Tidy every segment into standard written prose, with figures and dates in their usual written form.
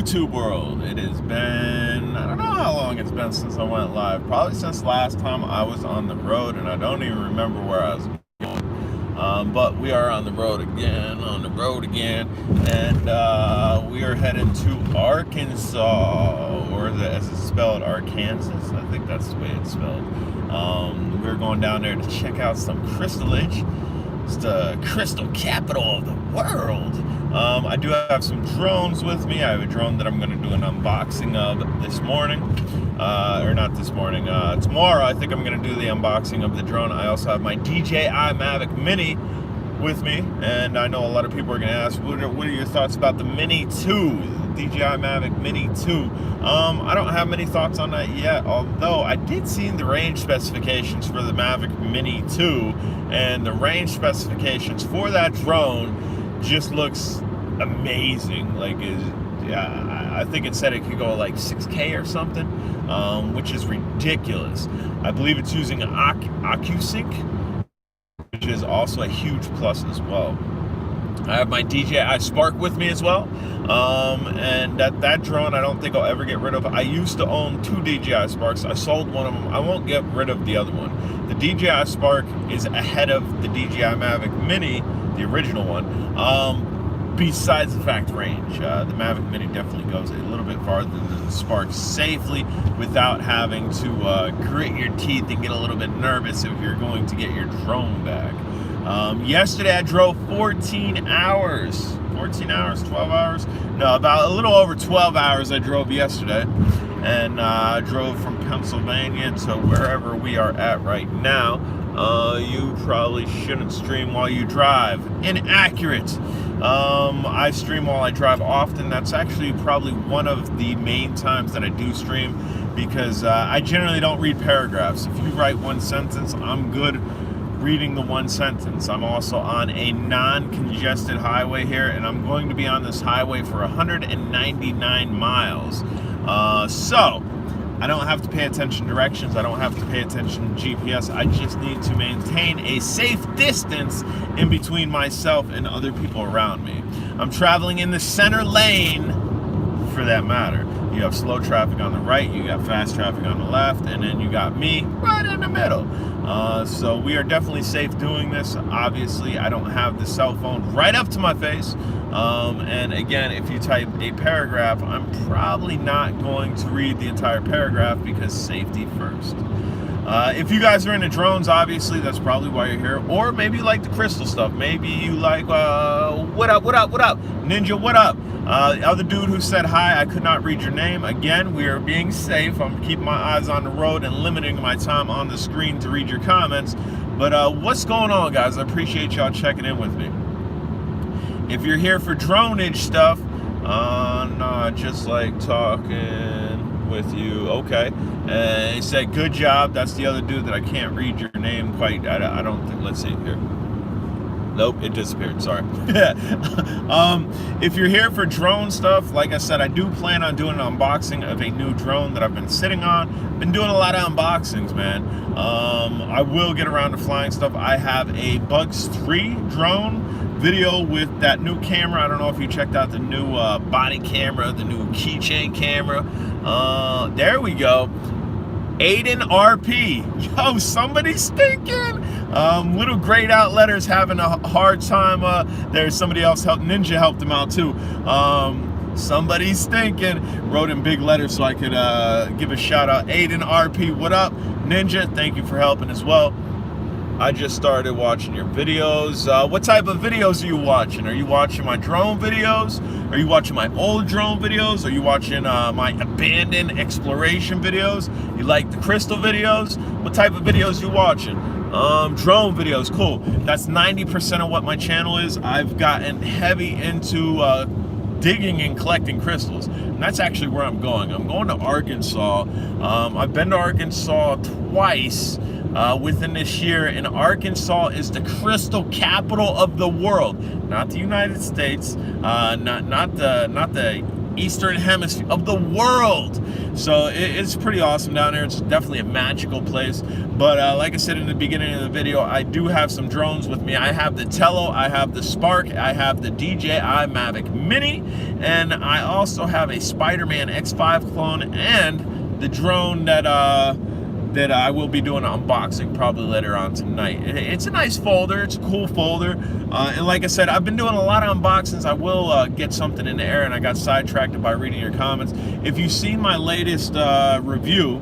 YouTube world. It has been, I don't know how long it's been since I went live. Probably since last time I was on the road, and I don't even remember where I was going. But we are on the road again, and we are heading to Arkansas, or as it's spelled, Arkansas. I think that's the way it's spelled. We're going down there to check out some crystalage. It's the crystal capital of the world. I do have some drones with me. I have a drone that I'm going to do an unboxing of this morning. Or not this morning. Tomorrow I think I'm going to do the unboxing of the drone. I also have my DJI Mavic Mini with me. And I know a lot of people are going to ask, what are your thoughts about the Mini 2? DJI Mavic Mini 2. I don't have many thoughts on that yet, although I did see the range specifications for the Mavic Mini 2, and the range specifications for that drone just looks amazing. Like, I think it said it could go like 6K or something, which is ridiculous. I believe it's using AccuSync, which is also a huge plus as well. I have my DJI Spark with me as well, and that drone I don't think I'll ever get rid of. I used to own 2 DJI Sparks. I sold one of them. I won't get rid of the other one. The DJI Spark is ahead of the DJI Mavic Mini, the original one, besides the fact range. The Mavic Mini definitely goes a little bit farther than the Spark safely without having to grit your teeth and get a little bit nervous if you're going to get your drone back. Yesterday I drove 14 hours, 12 hours? No, about a little over 12 hours I drove yesterday. And I drove from Pennsylvania to wherever we are at right now. You probably shouldn't stream while you drive. Inaccurate. I stream while I drive often. That's actually probably one of the main times that I do stream, because I generally don't read paragraphs. If you write one sentence, I'm good reading the one sentence. I'm also on a non-congested highway here, and I'm going to be on this highway for 199 miles. So I don't have to pay attention to directions. I don't have to pay attention to GPS. I just need to maintain a safe distance in between myself and other people around me. I'm traveling in the center lane, for that matter. You have slow traffic on the right, you got fast traffic on the left, and then you got me right in the middle. So we are definitely safe doing this. Obviously, I don't have the cell phone right up to my face. And again, if you type a paragraph, I'm probably not going to read the entire paragraph, because safety first. If you guys are into drones, obviously that's probably why you're here. Or maybe you like the crystal stuff. Maybe you like, what up, Ninja, what up? The other dude who said hi, I could not read your name. Again, we are being safe. I'm keeping my eyes on the road and limiting my time on the screen to read your comments. But what's going on, guys? I appreciate y'all checking in with me. If you're here for dronage stuff, no, just like talking with you. Okay. He said, good job. That's the other dude that I can't read your name quite. I don't think, let's see here. Nope, it disappeared, sorry. If you're here for drone stuff, like I said, I do plan on doing an unboxing of a new drone that I've been sitting on. Been doing a lot of unboxings, man. I will get around to flying stuff. I have a Bugs 3 drone video with that new camera. I don't know if you checked out the new body camera, the new keychain camera. There we go. Aiden RP. Yo, somebody's stinking. Little grayed out letters having a hard time. There's somebody else Ninja helped him out too. Somebody's stinking. Wrote in big letters so I could give a shout out. Aiden RP, what up? Ninja, thank you for helping as well. I just started watching your videos. What type of videos are you watching? Are you watching my drone videos? Are you watching my old drone videos? Are you watching my abandoned exploration videos? You like the crystal videos? What type of videos you watching? Drone videos, cool. That's 90% of what my channel is. I've gotten heavy into digging and collecting crystals, and that's actually where I'm going. I'm going to Arkansas. I've been to Arkansas twice within this year, and Arkansas is the crystal capital of the world. Not the United States, not the eastern hemisphere of the world. So it's pretty awesome down there. It's definitely a magical place. But like I said in the beginning of the video, I do have some drones with me. I have the Tello, I have the Spark, I have the DJI Mavic Mini, and I also have a Spider-Man X5 clone and the drone that I will be doing an unboxing probably later on tonight. It's a nice folder. It's a cool folder. And like I said, I've been doing a lot of unboxings. I will get something in the air, and I got sidetracked by reading your comments. If you've seen my latest review,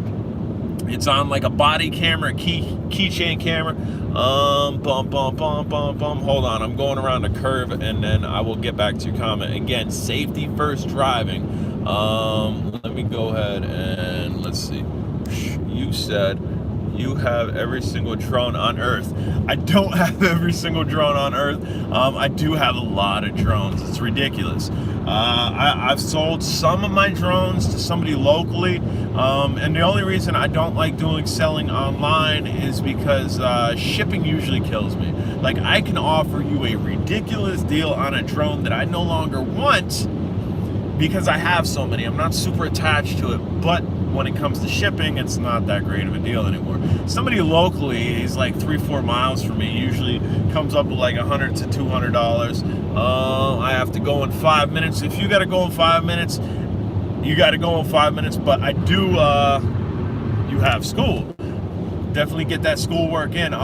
it's on like a body camera, keychain camera. Hold on, I'm going around a curve, and then I will get back to your comment. Again, safety first driving. Let me go ahead and let's see. You said you have every single drone on Earth. I don't have every single drone on Earth. I do have a lot of drones. It's ridiculous. I've sold some of my drones to somebody locally, and the only reason I don't like selling online is because shipping usually kills me. Like, I can offer you a ridiculous deal on a drone that I no longer want because I have so many. I'm not super attached to it, but when it comes to shipping, it's not that great of a deal anymore. Somebody locally is like 3-4 miles from me, usually comes up with like $100 to $200. I have to go in 5 minutes. If you got to go in 5 minutes, you got to go in 5 minutes. But I do. You have school. Definitely get that schoolwork in.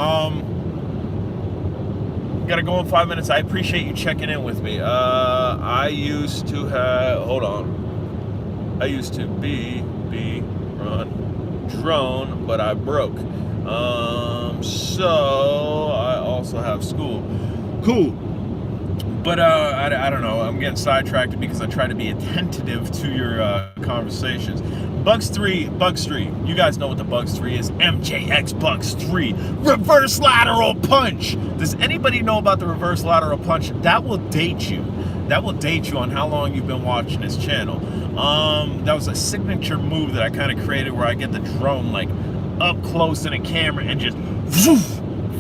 Gotta go in 5 minutes. I appreciate you checking in with me. I used to have. Hold on. I used to run drone, but I broke. So I also have school. Cool. But I don't know. I'm getting sidetracked because I try to be attentive to your conversations. Bugs 3. You guys know what the Bugs 3 is. MJX Bugs 3. Reverse lateral punch. Does anybody know about the reverse lateral punch? That will date you. That will date you on how long you've been watching this channel. That was a signature move that I kind of created where I get the drone like up close in a camera and just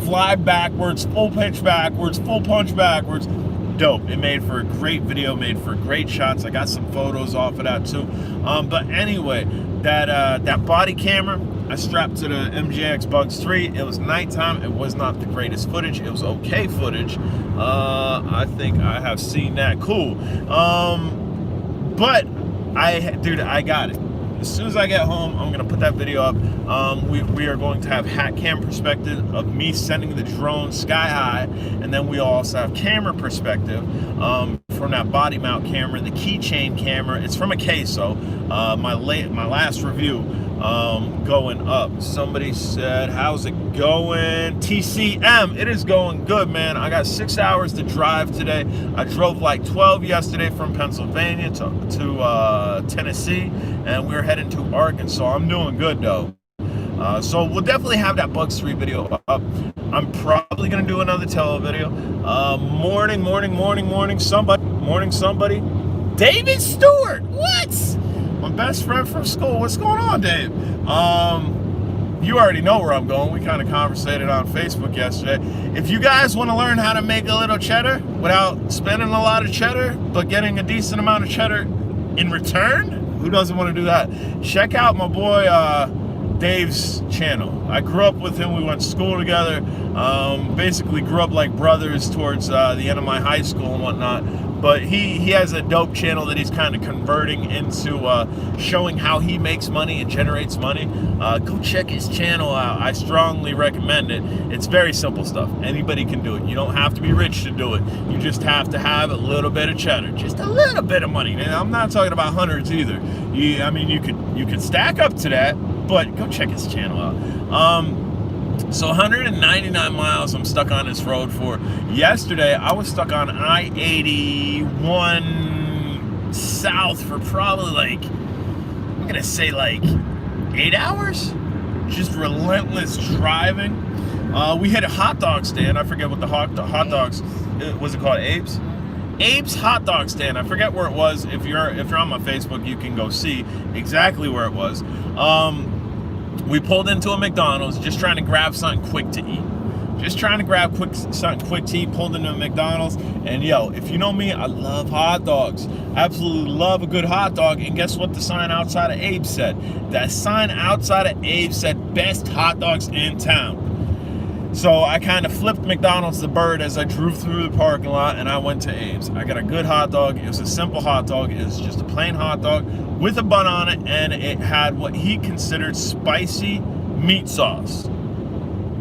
fly backwards, full pitch backwards, full punch backwards. Dope. It made for a great video, made for great shots. I got some photos off of that too. But anyway, that body camera I strapped to the MJX Bugs 3. It was nighttime. It was not the greatest footage. It was okay footage. I think I have seen that. Cool. But I got it. As soon as I get home, I'm gonna put that video up. We are going to have hat cam perspective of me sending the drone sky high, and then we also have camera perspective from that body mount camera, the keychain camera. It's from a Queso. My last review going up. Somebody said, "How's it going?" TCM, it is going good, man. I got 6 hours to drive today. I drove like 12 yesterday from Pennsylvania to Tennessee, and we're heading to Arkansas. I'm doing good though. So we'll definitely have that Bugs 3 video up. I'm probably gonna do another tele video. Morning, somebody. David Stewart, what? My best friend from school. What's going on, Dave? You already know where I'm going. We kind of conversated on Facebook yesterday. If you guys want to learn how to make a little cheddar without spending a lot of cheddar, but getting a decent amount of cheddar in return, who doesn't want to do that? Check out my boy Dave's channel. I grew up with him. We went to school together. Basically grew up like brothers towards the end of my high school and whatnot. But he has a dope channel that he's kind of converting into showing how he makes money and generates money. Go check his channel out. I strongly recommend it. It's very simple stuff. Anybody can do it. You don't have to be rich to do it. You just have to have a little bit of cheddar, just a little bit of money. And I'm not talking about hundreds either. You could stack up to that, but go check his channel out. So 199 miles I'm stuck on this road for. Yesterday, I was stuck on I-81 south for probably like, I'm going to say like 8 hours. Just relentless driving. We hit a hot dog stand. I forget what the hot dogs, was it called Abe's? Abe's hot dog stand. I forget where it was. If you're on my Facebook, you can go see exactly where it was. We pulled into a McDonald's just trying to grab something quick to eat. Just trying to grab something quick to eat, pulled into a McDonald's. And yo, if you know me, I love hot dogs. Absolutely love a good hot dog. And guess what the sign outside of Abe's said? That sign outside of Abe's said best hot dogs in town. So I kind of flipped McDonald's the bird as I drove through the parking lot, and I went to Abe's. I got a good hot dog. It was a simple hot dog. It was just a plain hot dog with a bun on it, and it had what he considered spicy meat sauce.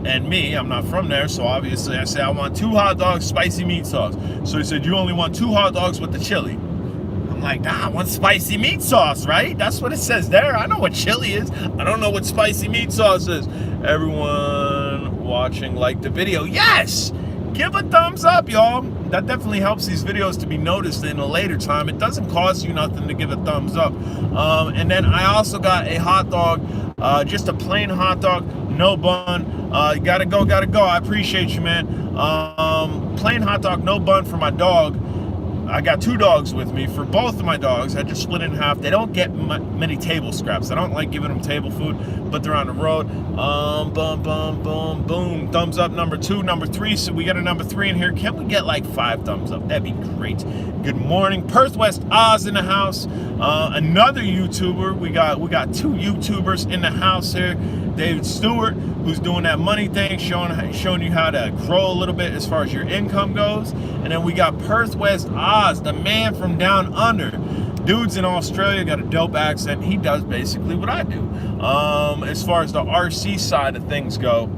And me, I'm not from there, so obviously I say I want 2 hot dogs, spicy meat sauce. So he said, you only want 2 hot dogs with the chili. I'm like, nah, I want spicy meat sauce, right? That's what it says there. I know what chili is. I don't know what spicy meat sauce is. Everyone watching, like the video. Yes! Give a thumbs up, y'all. That definitely helps these videos to be noticed in a later time. It doesn't cost you nothing to give a thumbs up. And then I also got a hot dog, just a plain hot dog, no bun. Gotta go. I appreciate you, man. Plain hot dog, no bun for my dog. I got 2 dogs with me. For both of my dogs, I just split it in half. They don't get many table scraps. I don't like giving them table food, but they're on the road. Boom. Thumbs up, number 2. Number 3, so we got a number 3 in here. Can we get like 5 thumbs up? That'd be great. Good morning. Perth West Oz in the house. Another YouTuber. We got 2 YouTubers in the house here. David Stewart, who's doing that money thing, showing you how to grow a little bit as far as your income goes. And then we got Perth West Oz, the man from down under. Dude's in Australia, got a dope accent. He does basically what I do. As far as the RC side of things go,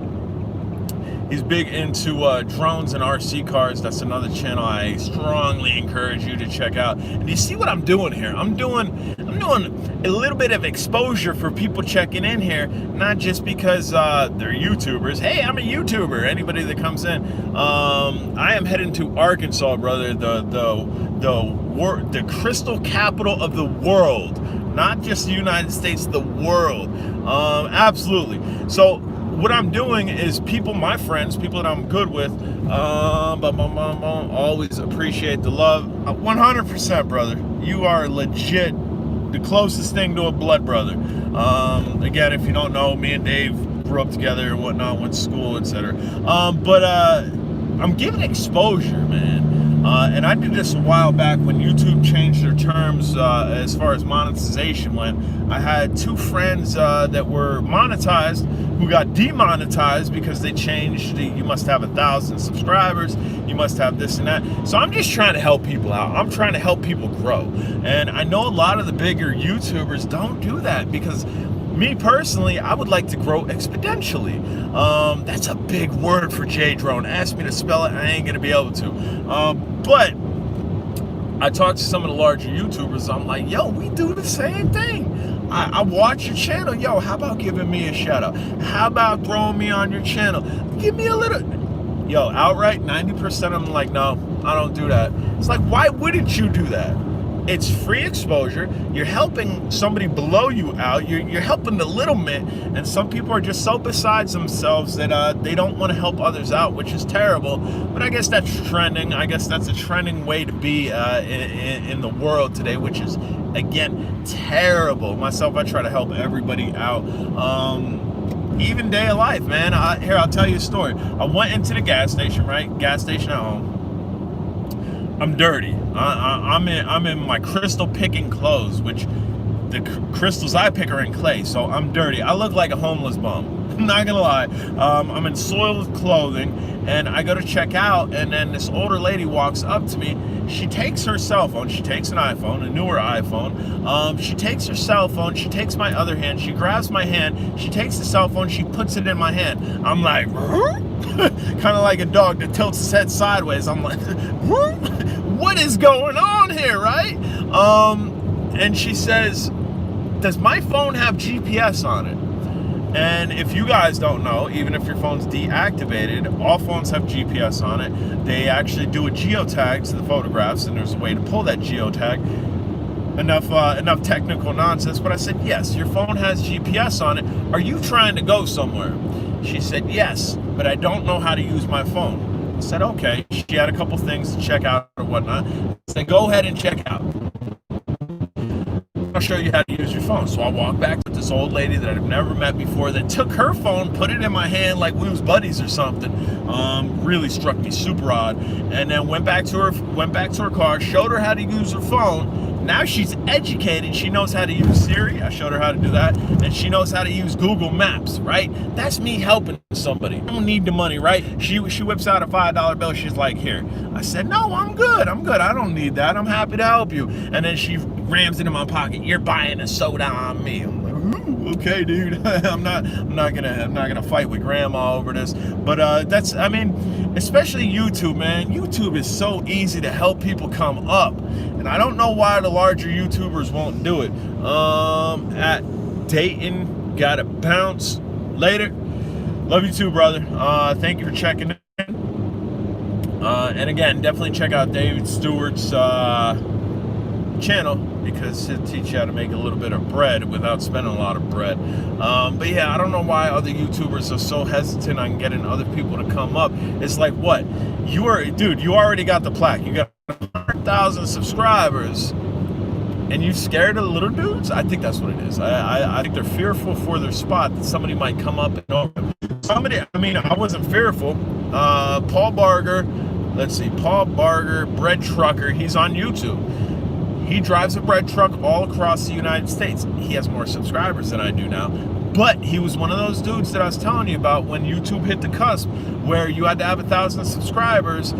he's big into drones and RC cars. That's another channel I strongly encourage you to check out. And you see what I'm doing here? I'm doing a little bit of exposure for people checking in here, not just because they're YouTubers. Hey, I'm a YouTuber. Anybody that comes in, I am heading to Arkansas, brother. The crystal capital of the world, not just the United States, the world. Absolutely. So what I'm doing is my friends, people that I'm good with, always appreciate the love. 100%, brother. You are legit the closest thing to a blood brother. Again, if you don't know, me and Dave grew up together and whatnot, went to school, etc. But I'm giving exposure, man. And I did this a while back when YouTube changed their terms as far as monetization went. I had 2 friends that were monetized who got demonetized because they changed you must have 1,000 subscribers, you must have this and that. So I'm just trying to help people out. I'm trying to help people grow. And I know a lot of the bigger YouTubers don't do that because me personally, I would like to grow exponentially. That's a big word for J-Drone. Ask me to spell it, I ain't gonna be able to. But I talked to some of the larger YouTubers. I'm like, yo, we do the same thing. I watch your channel. Yo, how about giving me a shout out? How about throwing me on your channel? Give me a little. Yo, outright 90% of them like, no, I don't do that. It's like, why wouldn't you do that? It's free exposure. You're helping somebody below you out. You're helping the little man. And some people are just so besides themselves that they don't want to help others out, which is terrible. But I guess that's trending. I guess that's a trending way to be in the world today, which is, again, terrible. Myself, I try to help everybody out. Even day of life, man. Here, I'll tell you a story. I went into the gas station, right? Gas station at home. I'm dirty. I'm in my crystal picking clothes, which the crystals I pick are in clay, so I'm dirty. I look like a homeless bum. I'm not gonna lie. I'm in soiled clothing, and I go to check out, and then this older lady walks up to me. She takes her cell phone. She takes an iPhone, a newer iPhone. She takes her cell phone. She takes my other hand. She grabs my hand. She takes the cell phone. She puts it in my hand. I'm like, kind of like a dog that tilts his head sideways. I'm like, what is going on here, right? And she says, does my phone have GPS on it? And if you guys don't know, even if your phone's deactivated, all phones have GPS on it. They actually do a geotag to the photographs, and there's a way to pull that geotag. Enough technical nonsense, but I said, yes, your phone has GPS on it. Are you trying to go somewhere? She said, yes, but I don't know how to use my phone. I said, okay. She had a couple things to check out or whatnot. I said, go ahead and check out. I'll show you how to use your phone. So I walked back with this old lady that I've never met before that took her phone, put it in my hand like we was buddies or something. Really struck me super odd. And then went back to her car, showed her how to use her phone. Now she's educated. She knows how to use Siri. I showed her how to do that. And she knows how to use Google Maps, right? That's me helping somebody. I don't need the money, right? She whips out a $5 bill. She's like, here. I said, no, I'm good. I don't need that. I'm happy to help you. And then she rams it in my pocket. You're buying a soda on me. I'm like, ooh, okay, dude. I'm not gonna fight with grandma over this. But especially YouTube, man. YouTube is so easy to help people come up. And I don't know why the larger YouTubers won't do it. At Dayton, gotta bounce. Later. Love you too, brother. Thank you for checking in. And again, definitely check out David Stewart's channel, because he'll teach you how to make a little bit of bread without spending a lot of bread. But yeah, I don't know why other YouTubers are so hesitant on getting other people to come up. It's like, what? You already got the plaque. You got 100,000 subscribers, and you scared of the little dudes? I think that's what it is. I think they're fearful for their spot, that somebody might come up and over them. I wasn't fearful. Paul Barger, bread trucker, he's on YouTube. He drives a bread truck all across the United States. He has more subscribers than I do now. But he was one of those dudes that I was telling you about when YouTube hit the cusp, where you had to have 1,000 subscribers,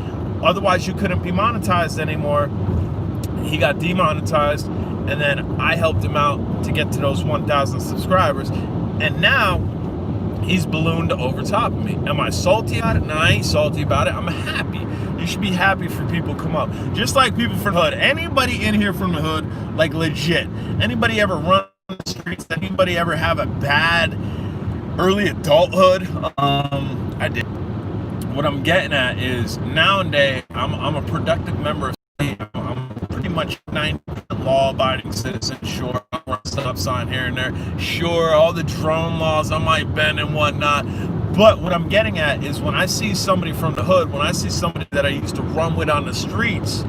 otherwise you couldn't be monetized anymore. He got demonetized, and then I helped him out to get to those 1,000 subscribers. And now he's ballooned over top of me. Am I salty about it? No, I ain't salty about it. I'm happy. You should be happy for people come up. Just like people from the hood. Anybody in here from the hood, like legit. Anybody ever run the streets? Anybody ever have a bad early adulthood? I did. What I'm getting at is nowadays I'm a productive member of society. I'm pretty much 90% law-abiding citizen. Sure, I'm a stop sign here and there. Sure, all the drone laws I might bend and whatnot. But what I'm getting at is when I see somebody from the hood, when I see somebody that I used to run with on the streets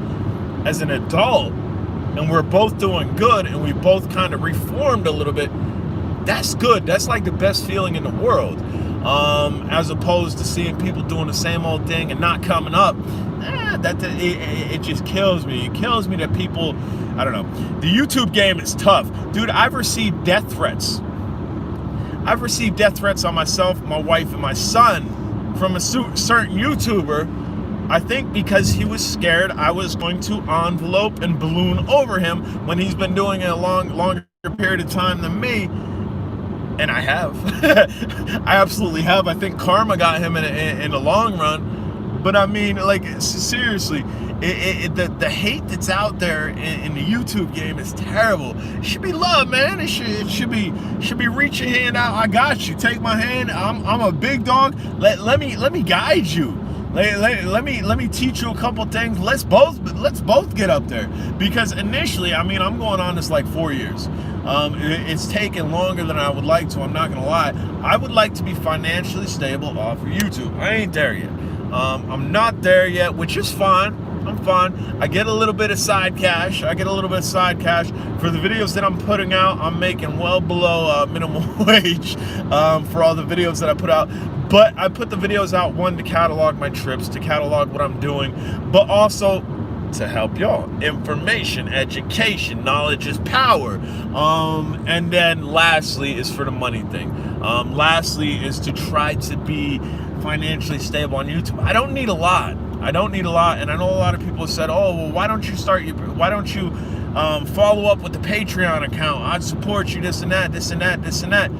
as an adult, and we're both doing good and we both kind of reformed a little bit, that's good. That's like the best feeling in the world. As opposed to seeing people doing the same old thing and not coming up. It just kills me. It kills me that people, I don't know. The YouTube game is tough. Dude, I've received death threats. I've received death threats on myself, my wife, and my son from a certain YouTuber, I think because he was scared I was going to envelope and balloon over him when he's been doing it a longer period of time than me. And I have. I absolutely have. I think karma got him in the long run. But I mean, like, seriously, the hate that's out there in the YouTube game is terrible. It should be love, man. It should be reach your hand out. I got you. Take my hand. I'm a big dog. Let me guide you. Let me teach you a couple things. Let's both get up there. Because initially, I mean, I'm going on this like 4 years. It's taken longer than I would like to. I'm not gonna lie. I would like to be financially stable off of YouTube. I ain't there yet. I'm not there yet, which is fine. I'm fine. I get a little bit of side cash. For the videos that I'm putting out. I'm making well below minimum wage for all the videos that I put out. But I put the videos out, one, to catalog my trips, to catalog what I'm doing, but also to help y'all. Information, education, knowledge is power. And then lastly is for the money thing. Lastly is to try to be financially stable on YouTube. I don't need a lot. And I know a lot of people have said, oh, well, why don't you follow up with the Patreon account? I'd support you, this and that.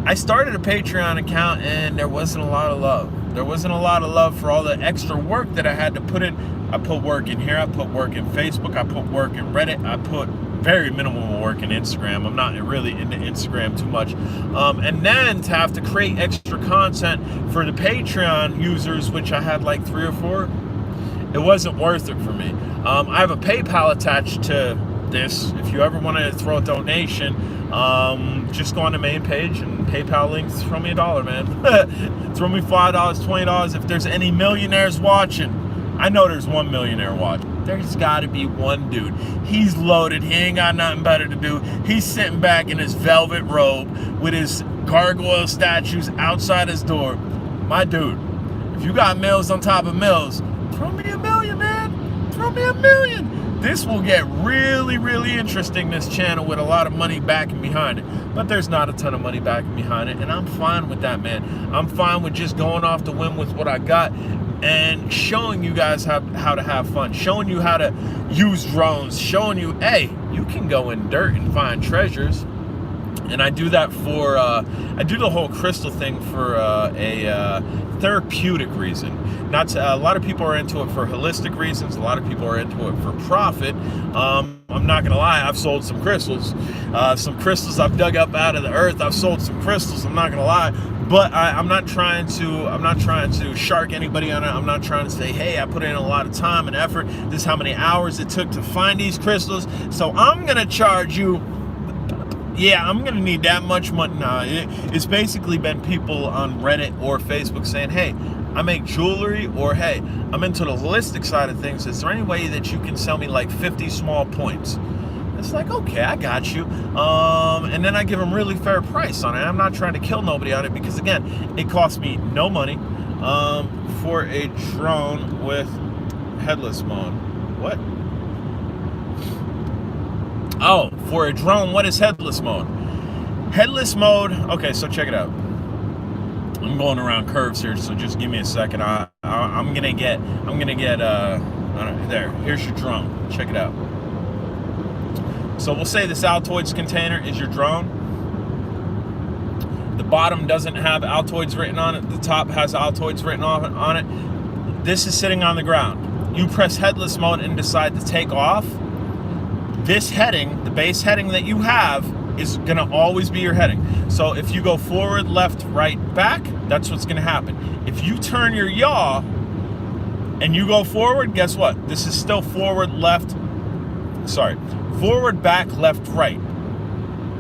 I started a Patreon account and there wasn't a lot of love. There wasn't a lot of love for all the extra work that I had to put in. I put work in here, I put work in Facebook, I put work in Reddit, I put very minimal work in Instagram. I'm not really into Instagram too much. And then to have to create extra content for the Patreon users, which I had like 3 or 4, it wasn't worth it for me. I have a PayPal attached to this. If you ever want to throw a donation, just go on the main page and PayPal links. Throw me $1, man. Throw me $5, $20. If there's any millionaires watching, I know there's one millionaire watching. There's got to be one dude. He's loaded. He ain't got nothing better to do. He's sitting back in his velvet robe with his gargoyle statues outside his door. My dude, if you got mills on top of mills, throw me $1 million, man. Throw me $1 million. This will get really, really interesting, this channel, with a lot of money backing behind it. But there's not a ton of money backing behind it, and I'm fine with that, man. I'm fine with just going off the whim with what I got and showing you guys how to have fun, showing you how to use drones, showing you, hey, you can go in dirt and find treasures. And I do that for, I do the whole crystal thing for a therapeutic reason. Not to, a lot of people are into it for holistic reasons. A lot of people are into it for profit. I'm not gonna lie, I've sold some crystals. Some crystals I've dug up out of the earth. I've sold some crystals, I'm not gonna lie. But I'm not trying to shark anybody on it. I'm not trying to say, hey, I put in a lot of time and effort. This is how many hours it took to find these crystals. So I'm gonna charge you. Yeah, I'm gonna need that much money. Nah, it's basically been people on Reddit or Facebook saying, hey, I make jewelry, or hey, I'm into the holistic side of things. Is there any way that you can sell me like 50 small points? It's like, okay, I got you. And then I give them really fair price on it. I'm not trying to kill nobody on it because, again, it costs me no money for a drone with headless mode. What? Oh, for a drone, what is headless mode? Headless mode, okay, so check it out. I'm going around curves here, so just give me a second. I'm gonna get, there, here's your drone, check it out. So we'll say this Altoids container is your drone. The bottom doesn't have Altoids written on it, the top has Altoids written on it. This is sitting on the ground. You press headless mode and decide to take off. This heading, the base heading that you have, is gonna always be your heading. So if you go forward, left, right, back, that's what's gonna happen. If you turn your yaw and you go forward, guess what? This is still forward, left, forward, back, left, right.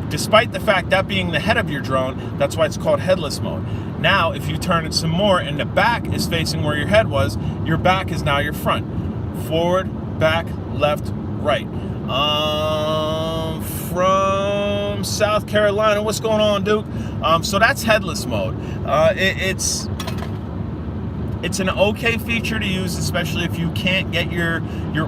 Despite the fact that being the head of your drone, that's why it's called headless mode. Now, if you turn it some more and the back is facing where your head was, your back is now your front. Forward, back, left, right. From South Carolina, what's going on, Duke? So that's headless mode. It's an okay feature to use, especially if you can't get your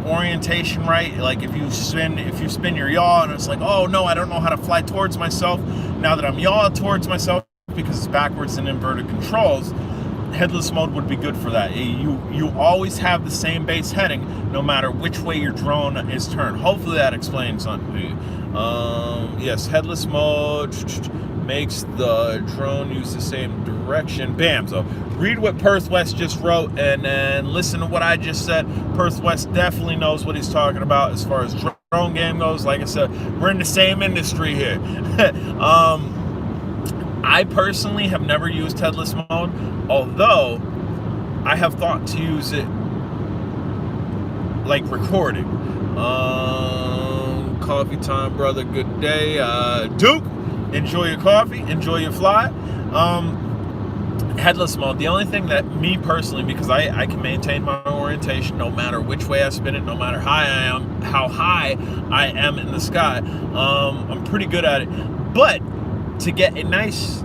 orientation right. Like if you spin your yaw and it's like, oh no, I don't know how to fly towards myself. Now that I'm yawed towards myself because it's backwards and inverted controls, headless mode would be good for that. You always have the same base heading no matter which way your drone is turned. Hopefully that explains something to you. Yes, headless mode makes the drone use the same direction. Bam. So read what Perth West just wrote and then listen to what I just said. Perth West definitely knows what he's talking about as far as drone game goes. Like I said, we're in the same industry here. I personally have never used headless mode, although I have thought to use it like recording. Coffee time, brother. Good day. Duke, enjoy your coffee, enjoy your fly. Headless mode, the only thing that me personally, because I can maintain my orientation no matter which way I spin it, no matter how high I am in the sky, I'm pretty good at it. But to get a nice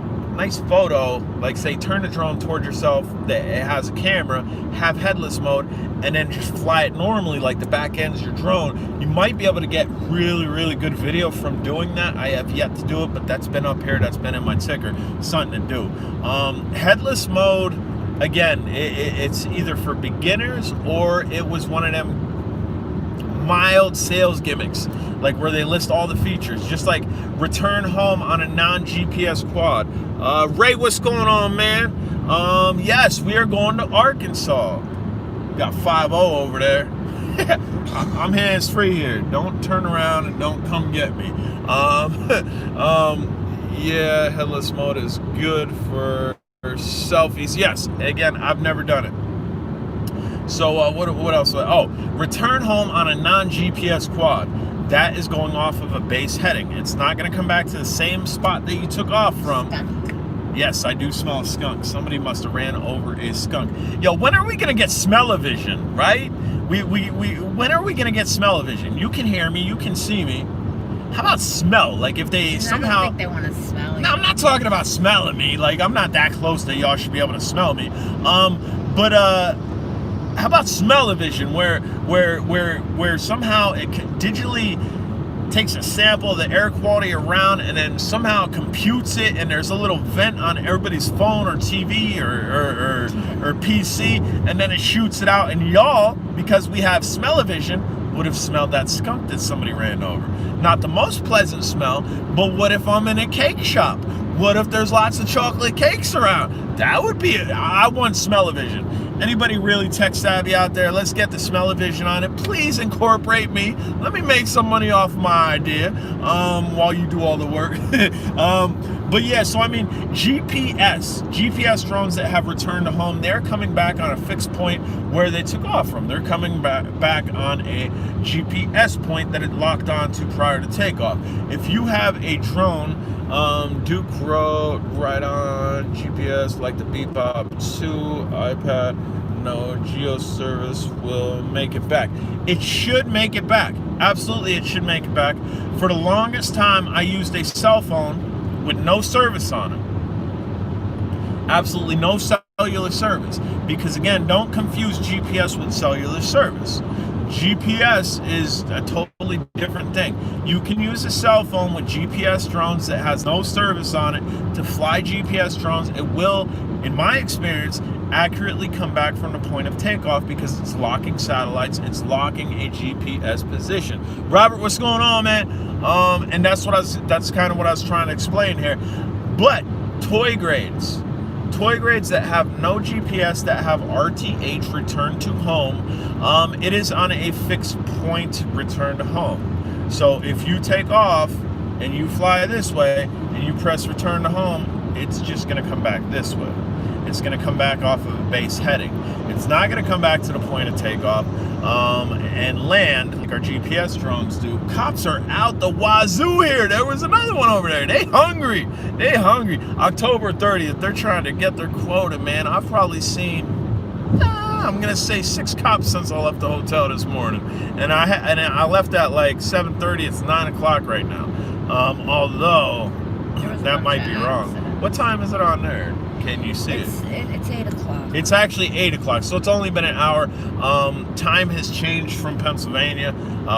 photo, like say turn the drone towards yourself that it has a camera, have headless mode, and then just fly it normally like the back end is your drone, you might be able to get really good video from doing that. I have yet to do it, but that's been up here, that's been in my ticker, something to do. Headless mode, again, it's either for beginners or it was one of them mild sales gimmicks, like where they list all the features, just like return home on a non-GPS quad. Ray, what's going on, man? Yes, we are going to Arkansas. Got 5-0 over there. I'm hands-free here. Don't turn around and don't come get me. Yeah, headless mode is good for selfies. Yes, again, I've never done it. So what else? Oh, return home on a non-GPS quad. That is going off of a base heading. It's not going to come back to the same spot that you took off from. Yes, I do smell a skunk. Somebody must have ran over a skunk. Yo, when are we gonna get smell-o-vision, right? When are we gonna get smell-o-vision? You can hear me, you can see me. How about smell? Like if they somehow... I don't think they want to smell you. No, I'm not talking about smelling me. Like I'm not that close that y'all should be able to smell me. But how about smell-o-vision, where somehow it digitally takes a sample of the air quality around and then somehow computes it, and there's a little vent on everybody's phone or TV or PC, and then it shoots it out, and y'all, because we have smell-o-vision, would have smelled that skunk that somebody ran over. Not the most pleasant smell, but what if I'm in a cake shop? What if there's lots of chocolate cakes around? That would be it. I want smell-o-vision. Anybody really tech savvy out there? Let's get the smell-o-vision on it. Please incorporate me. Let me make some money off my idea while you do all the work. But yeah, so I mean, GPS drones that have returned to home, they're coming back on a fixed point where they took off from. They're coming back on a GPS point that it locked onto prior to takeoff. If you have a drone, Duke wrote right on GPS like the Beep Bop 2 iPad, no geo service will make it back. It should make it back. Absolutely, it should make it back. For the longest time, I used a cell phone with no service on it. Absolutely no cellular service. Because again, don't confuse GPS with cellular service. GPS is a totally different thing. You can use a cell phone with GPS drones that has no service on it to fly GPS drones. It will, in my experience, accurately come back from the point of takeoff because it's locking satellites, it's locking a GPS position. Robert, what's going on, man? And that's kind of what I was trying to explain here. But toy grades that have no GPS, that have RTH, return to home, it is on a fixed point return to home. So if you take off and you fly this way and you press return to home, it's just going to come back this way. It's going to come back off of a base heading. It's not going to come back to the point of takeoff and land like our GPS drones do. Cops are out the wazoo here. There was another one over there. They hungry. October 30th, they're trying to get their quota, man. I've probably seen, I'm going to say 6 cops since I left the hotel this morning. And I left at like 7:30. It's 9 o'clock right now. Although, that might be wrong. What time is it on there? Can you see it? It's 8 o'clock. It's actually 8 o'clock, so it's only been an hour. Time has changed from Pennsylvania.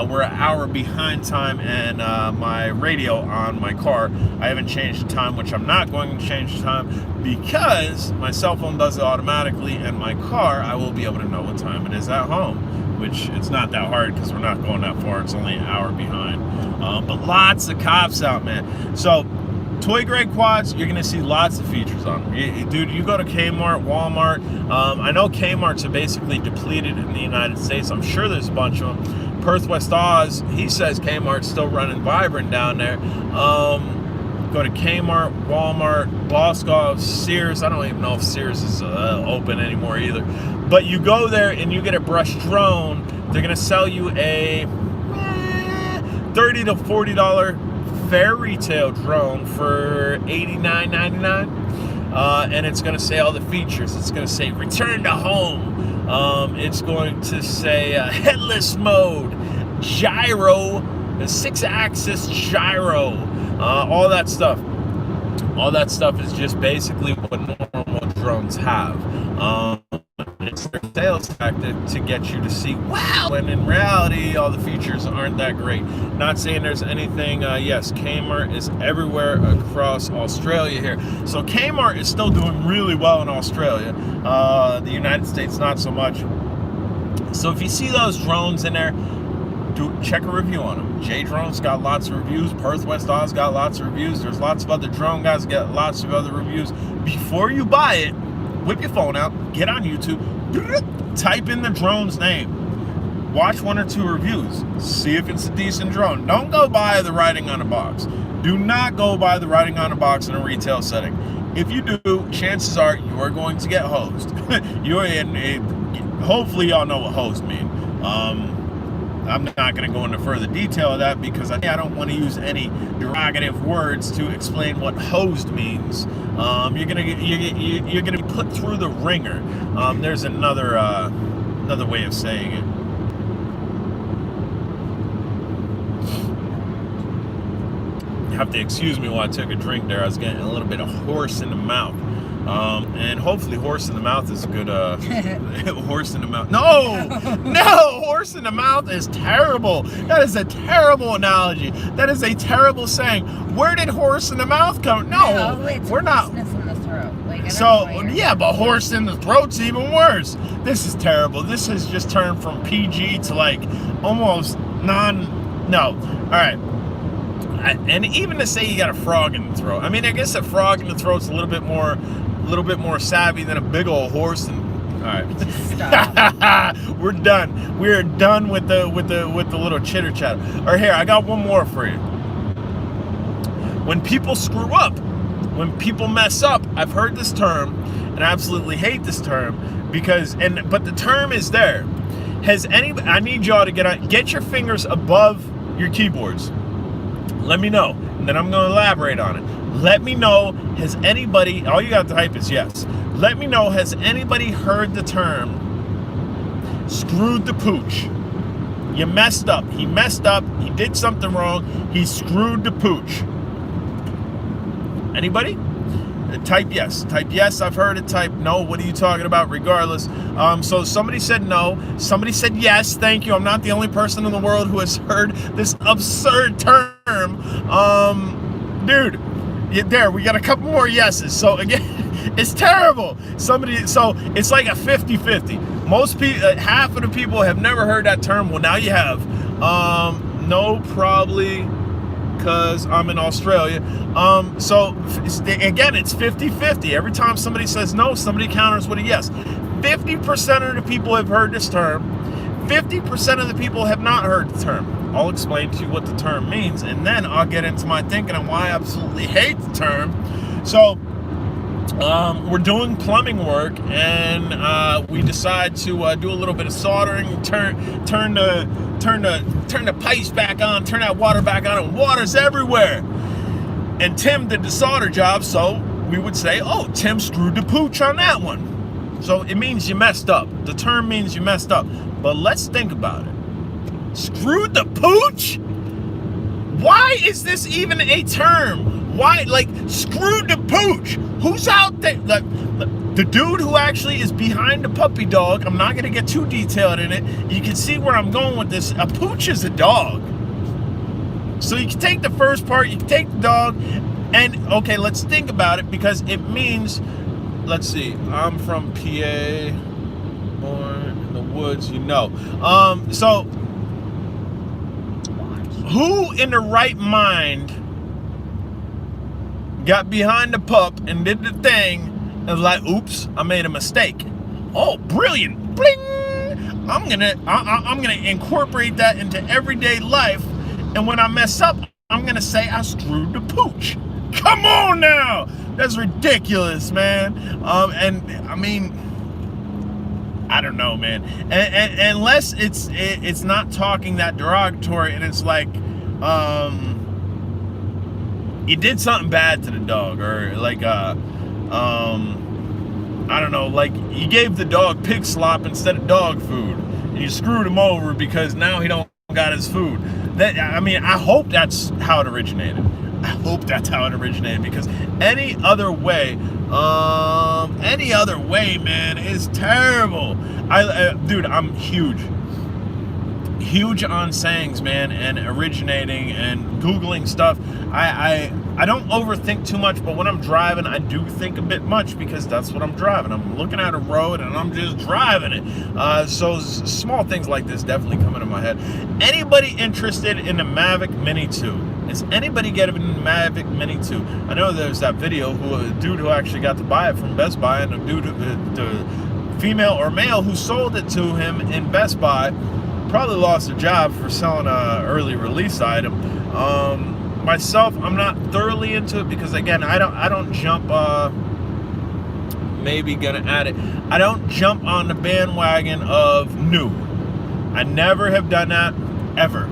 We're an hour behind time, and my radio on my car, I haven't changed the time, which I'm not going to change the time because my cell phone does it automatically, and my car, I will be able to know what time it is at home, which it's not that hard because we're not going that far. It's only an hour behind. But lots of cops out, man. So, toy grade quads, you're gonna see lots of features on them. Dude, you go to Kmart, Walmart. I know Kmart's are basically depleted in the United States. I'm sure there's a bunch of them. Perth West Oz, he says Kmart's still running vibrant down there. Go to Kmart, Walmart, Boscov, Sears. I don't even know if Sears is open anymore either. But you go there and you get a brush drone. They're gonna sell you a $30 to $40 fair retail drone for $89.99, and it's going to say all the features. It's going to say return to home. It's going to say headless mode, gyro, 6-axis gyro, all that stuff. All that stuff is just basically what normal drones have. It's their sales tactic to get you to see, wow, when in reality, all the features aren't that great. Not saying there's anything, yes, Kmart is everywhere across Australia here. So Kmart is still doing really well in Australia. The United States, not so much. So if you see those drones in there, check a review on them. J-Drone's got lots of reviews. Perth West Oz got lots of reviews. There's lots of other drone guys got lots of other reviews. Before you buy it, whip your phone out, get on YouTube, type in the drone's name, watch 1 or 2 reviews, see if it's a decent drone. Don't go by the writing on a box. Do not go by the writing on a box in a retail setting. If you do, chances are you are going to get hosed. Hopefully y'all know what hosed mean. I'm not going to go into further detail of that because I don't want to use any derogative words to explain what hosed means. You're gonna be put through the ringer. There's another way of saying it. You have to excuse me while I took a drink there. I was getting a little bit of horse in the mouth. And hopefully horse in the mouth is a good horse in the mouth. No, horse in the mouth is terrible. That is a terrible analogy. That is a terrible saying. Where did horse in the mouth come? No, we're not. In the throat. Like, Yeah, but horse in the throat's even worse. This is terrible. This has just turned from PG to like almost no. All right. And even to say you got a frog in the throat. I mean, I guess a frog in the throat's a little bit more savvy than a big old horse. And all right, stop. We're done. We're done with the little chitter chatter. Or here, I got one more for you. When people screw up, when people mess up, I've heard this term, and I absolutely hate this term but the term is there. I need y'all to get your fingers above your keyboards. Let me know, and then I'm going to elaborate on it. Let me know, has anybody, all you got to type is yes. Let me know, has anybody heard the term screwed the pooch? You messed up. He messed up. He did something wrong. He screwed the pooch. Anybody? Type yes. Type yes, I've heard it. Type no, what are you talking about? Regardless. So somebody said no. Somebody said yes. Thank you. I'm not the only person in the world who has heard this absurd term. Dude, there, we got a couple more yeses. So again, it's terrible. So it's like a 50-50. Most people, half of the people have never heard that term. Well, now you have. No, probably because I'm in Australia. So again, it's 50-50. Every time somebody says no, somebody counters with a yes. 50% of the people have heard this term. 50% of the people have not heard the term. I'll explain to you what the term means, and then I'll get into my thinking on why I absolutely hate the term. So we're doing plumbing work, and we decide to do a little bit of soldering, turn the pipes back on, turn that water back on, and water's everywhere. And Tim did the solder job, so we would say, oh, Tim screwed the pooch on that one. So it means you messed up. The term means you messed up. But let's think about it. Screwed the pooch? Why is this even a term? Why, like, screwed the pooch? Who's out there? Like, the dude who actually is behind the puppy dog, I'm not going to get too detailed in it. You can see where I'm going with this. A pooch is a dog. So you can take the first part, you can take the dog, and, okay, let's think about it, because it means, let's see, I'm from PA, born in the woods, you know. So, who in the right mind got behind the pup and did the thing and was like, oops, I made a mistake. Oh, brilliant. Bling! I'm gonna incorporate that into everyday life, and when I mess up, I'm gonna say I screwed the pooch. Come on now! That's ridiculous, man. And I mean, I don't know, man. And unless it's not talking that derogatory, and it's like, you did something bad to the dog, or like, I don't know, like you gave the dog pig slop instead of dog food, and you screwed him over because now he don't got his food. I hope that's how it originated. I hope that's how it originated, because any other way, man, is terrible. Dude, I'm huge on sayings, man, and originating and Googling stuff. I don't overthink too much, but when I'm driving, I do think a bit much, because that's what I'm driving. I'm looking at a road and I'm just driving it. So small things like this definitely come into my head. Anybody interested in the Mavic Mini 2? Is anybody getting the Mavic Mini 2? I know there's that video a dude who actually got to buy it from Best Buy, and a dude, the female or male who sold it to him in Best Buy probably lost a job for selling an early release item. Myself, I'm not thoroughly into it, because again, I don't jump, maybe gonna add it, I don't jump on the bandwagon of new. I never have done that. ever.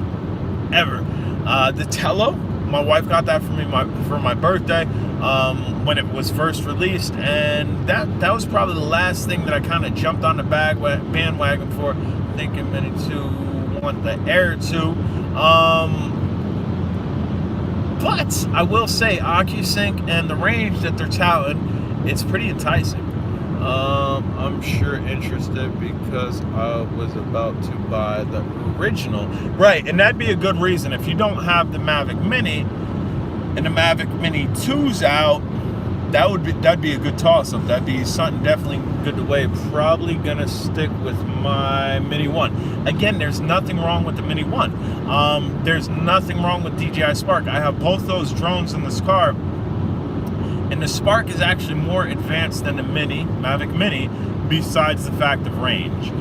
The Tello, my wife got that for me for my birthday when it was first released, and that was probably the last thing that I kind of jumped on the bandwagon for, thinking Mini 2, want the Air 2. But I will say, OcuSync and the range that they're touting, it's pretty enticing. I'm sure interested because I was about to buy the original. Right, and that'd be a good reason. If you don't have the Mavic Mini and the Mavic Mini 2's out, that'd be a good toss-up. That'd be something definitely good to weigh. Probably gonna stick with my Mini 1. Again, there's nothing wrong with the Mini 1. There's nothing wrong with DJI Spark. I have both those drones in this car. And the Spark is actually more advanced than the Mavic Mini, besides the fact of range.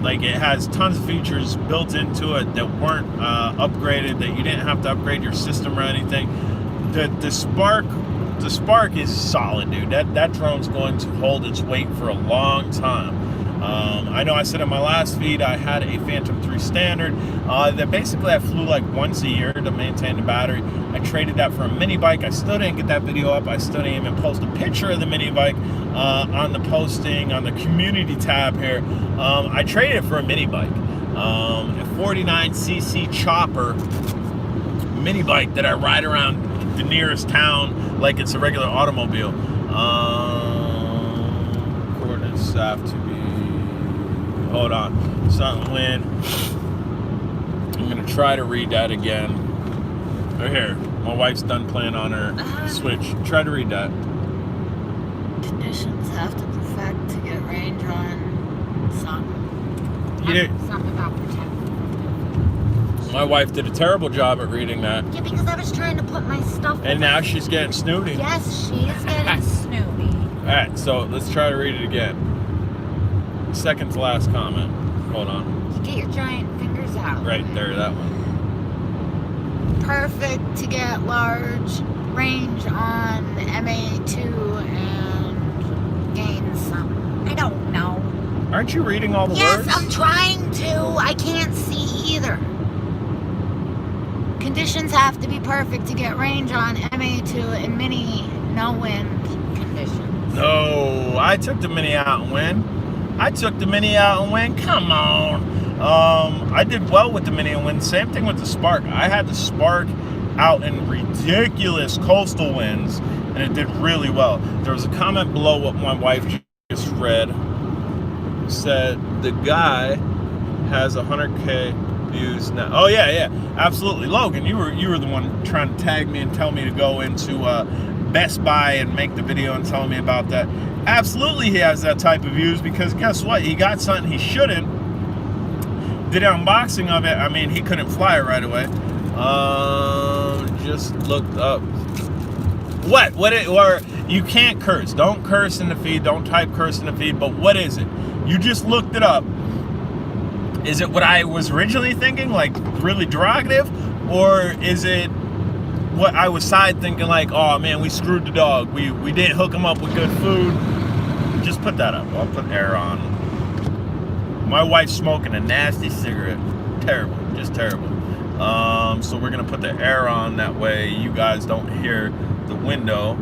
Like, it has tons of features built into it that weren't upgraded, that you didn't have to upgrade your system or anything. The Spark is solid, dude. That drone's going to hold its weight for a long time. I know I said in my last feed I had a Phantom 3 Standard that basically I flew like once a year to maintain the battery. I traded that for a mini bike. I still didn't get that video up. I still didn't even post a picture of the mini bike on the posting, on the community tab here. I traded it for a mini bike, a 49cc chopper mini bike that I ride around the nearest town like it's a regular automobile. Coordinates have to be, hold on, something wind. I'm gonna try to read that again. Right here, my wife's done playing on her Switch. Try to read that. Conditions have to perfect to get range on something. Something about protect. My wife did a terrible job at reading that. Yeah, because I was trying to put my stuff. And now she's getting snooty. Yes, she is getting snooty. All right, so let's try to read it again. Second to last comment. Hold on. Get your giant fingers out. Right there, that one. Perfect to get large range on the MA2 and gain some. I don't know. Aren't you reading all the words? Yes, I'm trying to. I can't see either. Conditions have to be perfect to get range on MA2 and Mini no wind conditions. No, I took the Mini out and win. Come on. I did well with the Mini and win. Same thing with the Spark. I had the Spark out in ridiculous coastal winds, and it did really well. There was a comment below what my wife just read. Said the guy has 100K views now. Oh yeah, absolutely. Logan, you were the one trying to tag me and tell me to go into Best Buy and make the video and tell me about that. Absolutely, he has that type of views because guess what? He got something he shouldn't. Did an unboxing of it. I mean, he couldn't fly it right away. Just looked up. Or you can't curse. Don't curse in the feed. Don't type curse in the feed. But what is it? You just looked it up. Is it what I was originally thinking, like really derogative? Or is it what I was side thinking, like, oh man, we screwed the dog. We didn't hook him up with good food. Just put that up. I'll put air on. My wife's smoking a nasty cigarette. Terrible, just terrible. So we're gonna put the air on, that way you guys don't hear the window.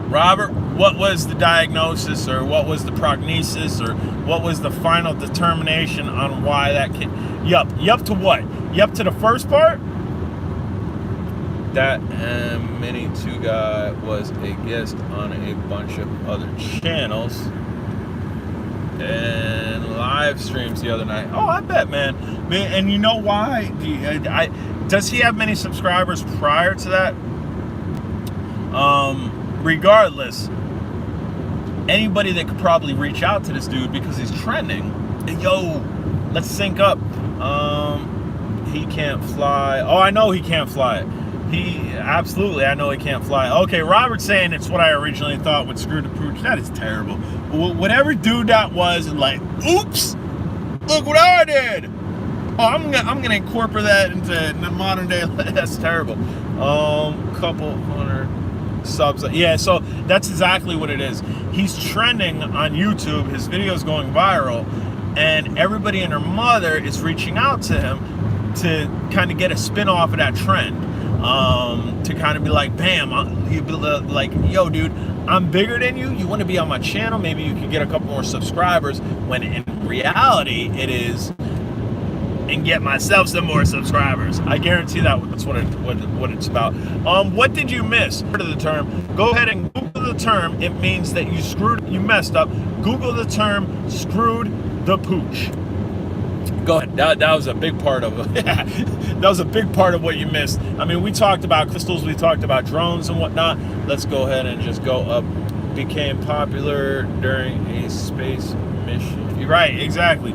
Robert, what was the diagnosis, or what was the prognosis, or what was the final determination on why that kid? Yup to what? Yup to the first part? That Mini 2 guy was a guest on a bunch of other channels and live streams the other night. Oh, I bet, man. And you know why? Does he have many subscribers prior to that? Regardless, anybody that could probably reach out to this dude because he's trending. Yo, let's sync up. He can't fly. Oh, I know he can't fly it. Absolutely, I know he can't fly. Okay, Robert's saying it's what I originally thought would screw the pooch. That is terrible. Whatever dude that was, and like, oops, look what I did. Oh, I'm gonna incorporate that into the modern day. That's terrible. Couple hundred subs. Yeah, so that's exactly what it is. He's trending on YouTube. His video's going viral, and everybody and their mother is reaching out to him to kind of get a spin off of that trend. To kind of be like, bam, you'd be like, yo, dude, I'm bigger than you. You want to be on my channel? Maybe you can get a couple more subscribers. When in reality, it is, and get myself some more subscribers. I guarantee that's what it's about. What did you miss? Heard of the term? Go ahead and Google the term. It means that you messed up. Google the term screwed the pooch. Go ahead. That was a big part of it. That was a big part of what you missed. I mean, we talked about crystals, we talked about drones and whatnot. Let's go ahead and just go up. Became popular during a space mission. You're right, exactly.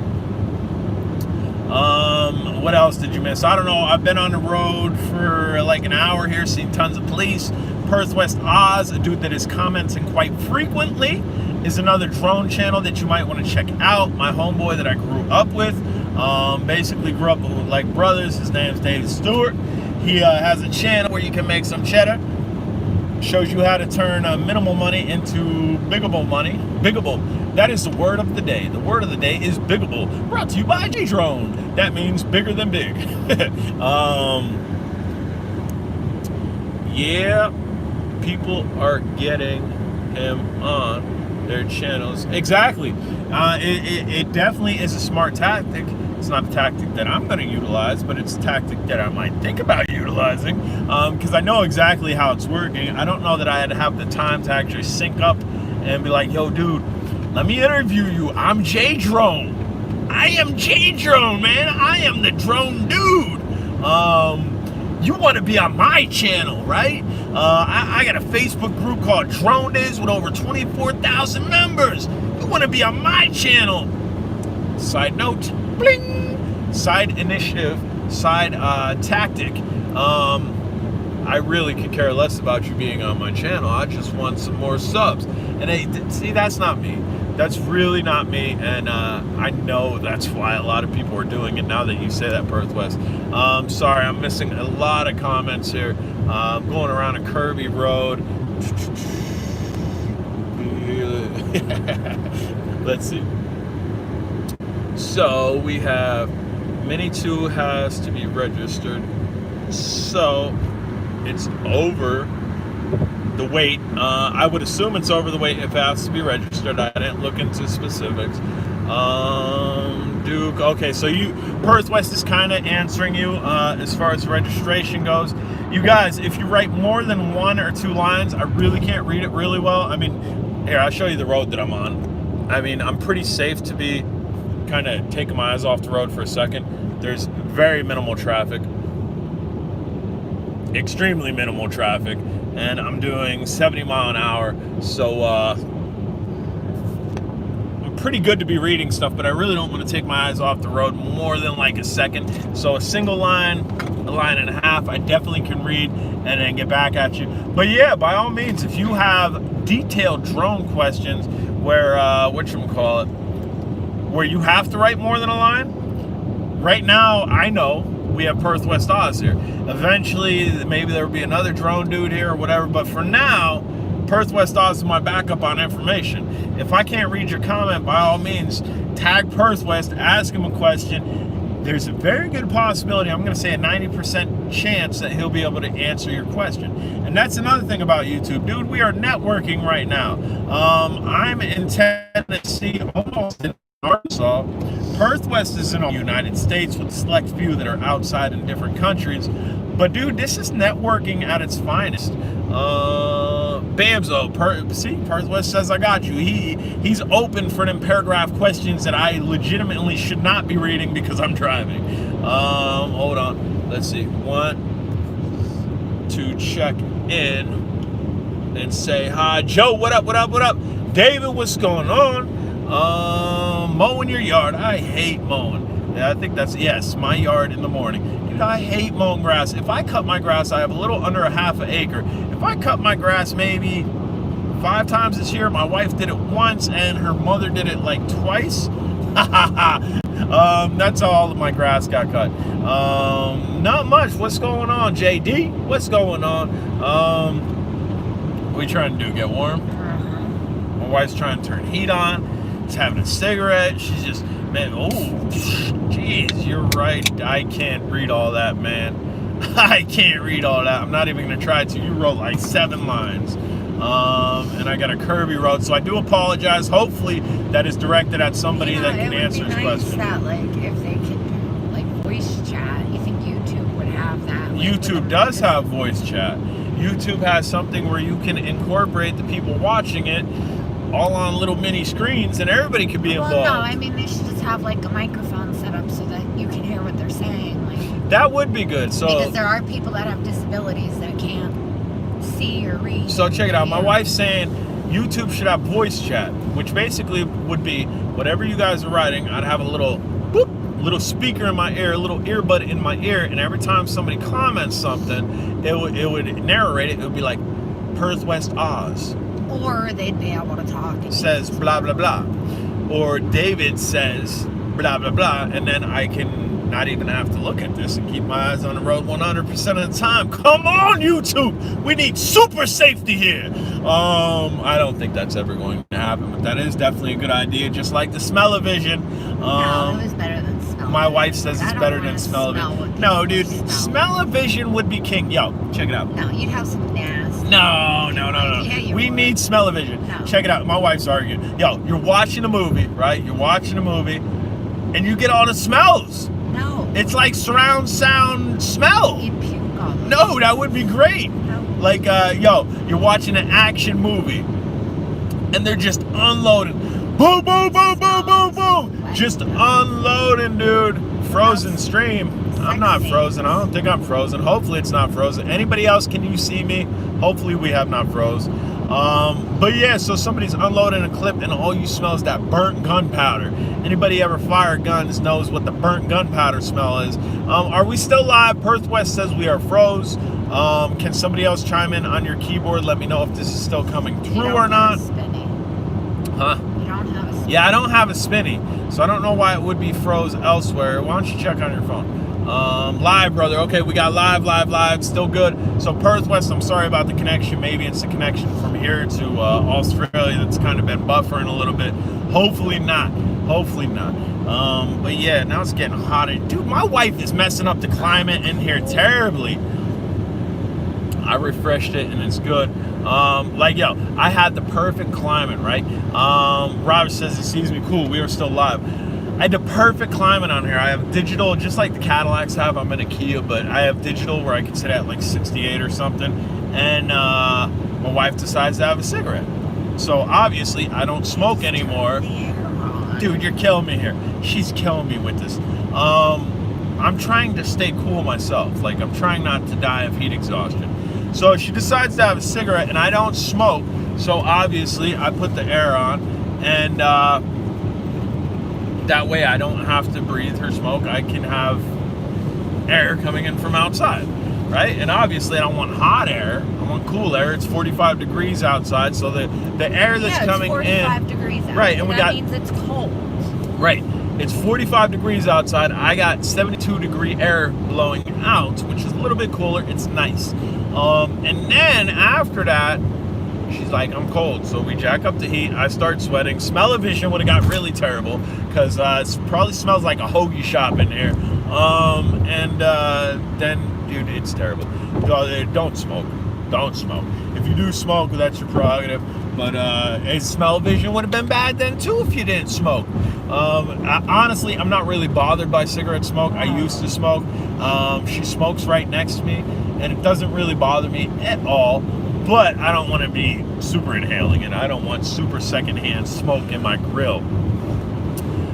What else did you miss? I don't know. I've been on the road for like an hour here, seen tons of police. Perth West Oz, a dude that is commenting quite frequently, is another drone channel that you might want to check out. My homeboy that I grew up with, basically grew up like brothers. His name's David Stewart. He has a channel where you can make some cheddar. Shows you how to turn minimal money into biggable money. Biggable. That is the word of the day. The word of the day is biggable. Brought to you by G-Drone. That means bigger than big. Yeah, people are getting him on their channels. Exactly. It definitely is a smart tactic. It's not a tactic that I'm going to utilize, but it's a tactic that I might think about utilizing, because I know exactly how it's working. I don't know that I had to have the time to actually sync up and be like, yo, dude, let me interview you. I'm J-Drone. I am J-Drone, man. I am the drone dude. You want to be on my channel, right? I got a Facebook group called Drone Days with over 24,000 members. You want to be on my channel. Side note, bling. Side initiative, side tactic. I really could care less about you being on my channel. I just want some more subs. And see, that's not me. That's really not me, and I know that's why a lot of people are doing it now that you say that, Perth West. Sorry, I'm missing a lot of comments here. Going around a curvy road. Let's see. So we have Mini 2 has to be registered. So it's over the weight. I would assume it's over the weight if it has to be registered. I didn't look into specifics. Duke, okay, so Perth West is kind of answering you as far as registration goes. You guys, if you write more than 1 or 2 lines, I really can't read it really well. I mean, here, I'll show you the road that I'm on. I mean, I'm pretty safe to be kind of taking my eyes off the road for a second. There's very minimal traffic. Extremely minimal traffic. And I'm doing 70 mile an hour, so I'm pretty good to be reading stuff, but I really don't want to take my eyes off the road more than like a second. So a single line, a line and a half, I definitely can read and then get back at you. But yeah, by all means, if you have detailed drone questions where where you have to write more than a line, right now I know we have Perth West Oz here. Eventually, maybe there will be another drone dude here or whatever, but for now, Perth West Oz is my backup on information. If I can't read your comment, by all means, tag Perth West, ask him a question. There's a very good possibility, I'm going to say a 90% chance that he'll be able to answer your question. And that's another thing about YouTube. Dude, we are networking right now. I'm in Tennessee, almost in Arkansas. Perth West is in the United States with a select few that are outside in different countries. But dude, this is networking at its finest. Bamzo, Perth West says I got you. He's open for them paragraph questions that I legitimately should not be reading because I'm driving. Hold on. Let's see. Want to check in and say hi. Joe, what up, what up, what up? David, what's going on? Mowing your yard. I hate mowing. Yeah, I think that's, yes, my yard in the morning. Dude, I hate mowing grass. If I cut my grass, I have a little under a half an acre. If I cut my grass maybe 5 times this year, my wife did it once and her mother did it like twice. That's all of my grass got cut. Not much. What's going on, JD? What's going on? What are we trying to do? Get warm? My wife's trying to turn heat on. She's having a cigarette. She's just Man, oh, jeez, you're right. I can't read all that, man. I can't read all that. I'm not even going to try to. You wrote like 7 lines. And I got a curvy road, so I do apologize. Hopefully that is directed at somebody that can answer his question. That, like, if they could, like, voice chat, you think YouTube would have that? Like, YouTube does have voice chat. YouTube has something where you can incorporate the people watching it all on little mini screens, and everybody could be involved. Well, no, I mean, they should just have, like, a microphone set up so that you can hear what they're saying. Like, that would be good. So because there are people that have disabilities that can't see or read. So check it out. My wife's saying YouTube should have voice chat, which basically would be whatever you guys are writing, I'd have a little boop, little speaker in my ear, a little earbud in my ear, and every time somebody comments something, it would narrate it. It would be like Perth West Oz. Or they'd be able to talk. Says blah blah blah. Or David says blah blah blah, and then I can not even have to look at this and keep my eyes on the road 100% of the time. Come on, YouTube! We need super safety here. I don't think that's ever going to happen, but that is definitely a good idea. Just like the smell-o-vision. No, it was better than smell. My wife says it's better than smell-o-vision. No, dude, smell-o-vision would be king. Yo, check it out. No, you'd have some nasty. No. Yeah, we need smell-o-vision. No. Check it out. My wife's arguing. Yo, you're watching a movie, right? You're watching a movie, and you get all the smells. No. It's like surround sound smell. You'd puke all over. No, that would be great. No. Like, yo, you're watching an action movie, and they're just unloading. Boom, boom, boom, boom, boom, boom. Just unloading, dude. Frozen stream. I'm not frozen. I don't think I'm frozen. Hopefully it's not frozen. Anybody else, can you see me? Hopefully we have not froze. But yeah, so somebody's unloading a clip and all you smell is that burnt gunpowder. Anybody ever fire guns knows what the burnt gunpowder smell is. Are we still live? Perth West says we are froze. Can somebody else chime in on your keyboard? Let me know if this is still coming through or not. Huh? You don't have a spinny. Yeah, I don't have a spinny, so I don't know why it would be froze elsewhere. Why don't you check on your phone? Live, brother. Okay, we got live. Still good. So Perth West, I'm sorry about the connection. Maybe it's the connection from here to Australia that's kind of been buffering a little bit. Hopefully not. But yeah, now it's getting hotter. Dude, my wife is messing up the climate in here terribly. I refreshed it and it's good. Like, yo, I had the perfect climate, right? Robert says he sees me. Cool, we are still live. I had the perfect climate on here. I have digital, just like the Cadillacs have. I'm in a Kia, but I have digital where I can sit at like 68 or something. And my wife decides to have a cigarette. So obviously I don't smoke anymore. Dude, you're killing me here. She's killing me with this. I'm trying to stay cool myself. Like, I'm trying not to die of heat exhaustion. So she decides to have a cigarette, and I don't smoke. So obviously I put the air on, and that way I don't have to breathe her smoke. I can have air coming in from outside, right? And obviously I don't want hot air. I want cool air. It's 45 degrees outside, so the air that's coming in. It's 45 degrees outside. Right, and that means it's cold. Right. It's 45 degrees outside. I got 72 degree air blowing out, which is a little bit cooler. It's nice. And then after that, she's like, I'm cold. So we jack up the heat. I start sweating. Smell-o-vision would have got really terrible because it probably smells like a hoagie shop in here. Then, dude, it's terrible. Don't smoke. Don't smoke. If you do smoke, that's your prerogative. But smell-o-vision would have been bad then too if you didn't smoke. Honestly, I'm not really bothered by cigarette smoke. I used to smoke. She smokes right next to me, and it doesn't really bother me at all. But I don't want to be super inhaling it. I don't want super secondhand smoke in my grill.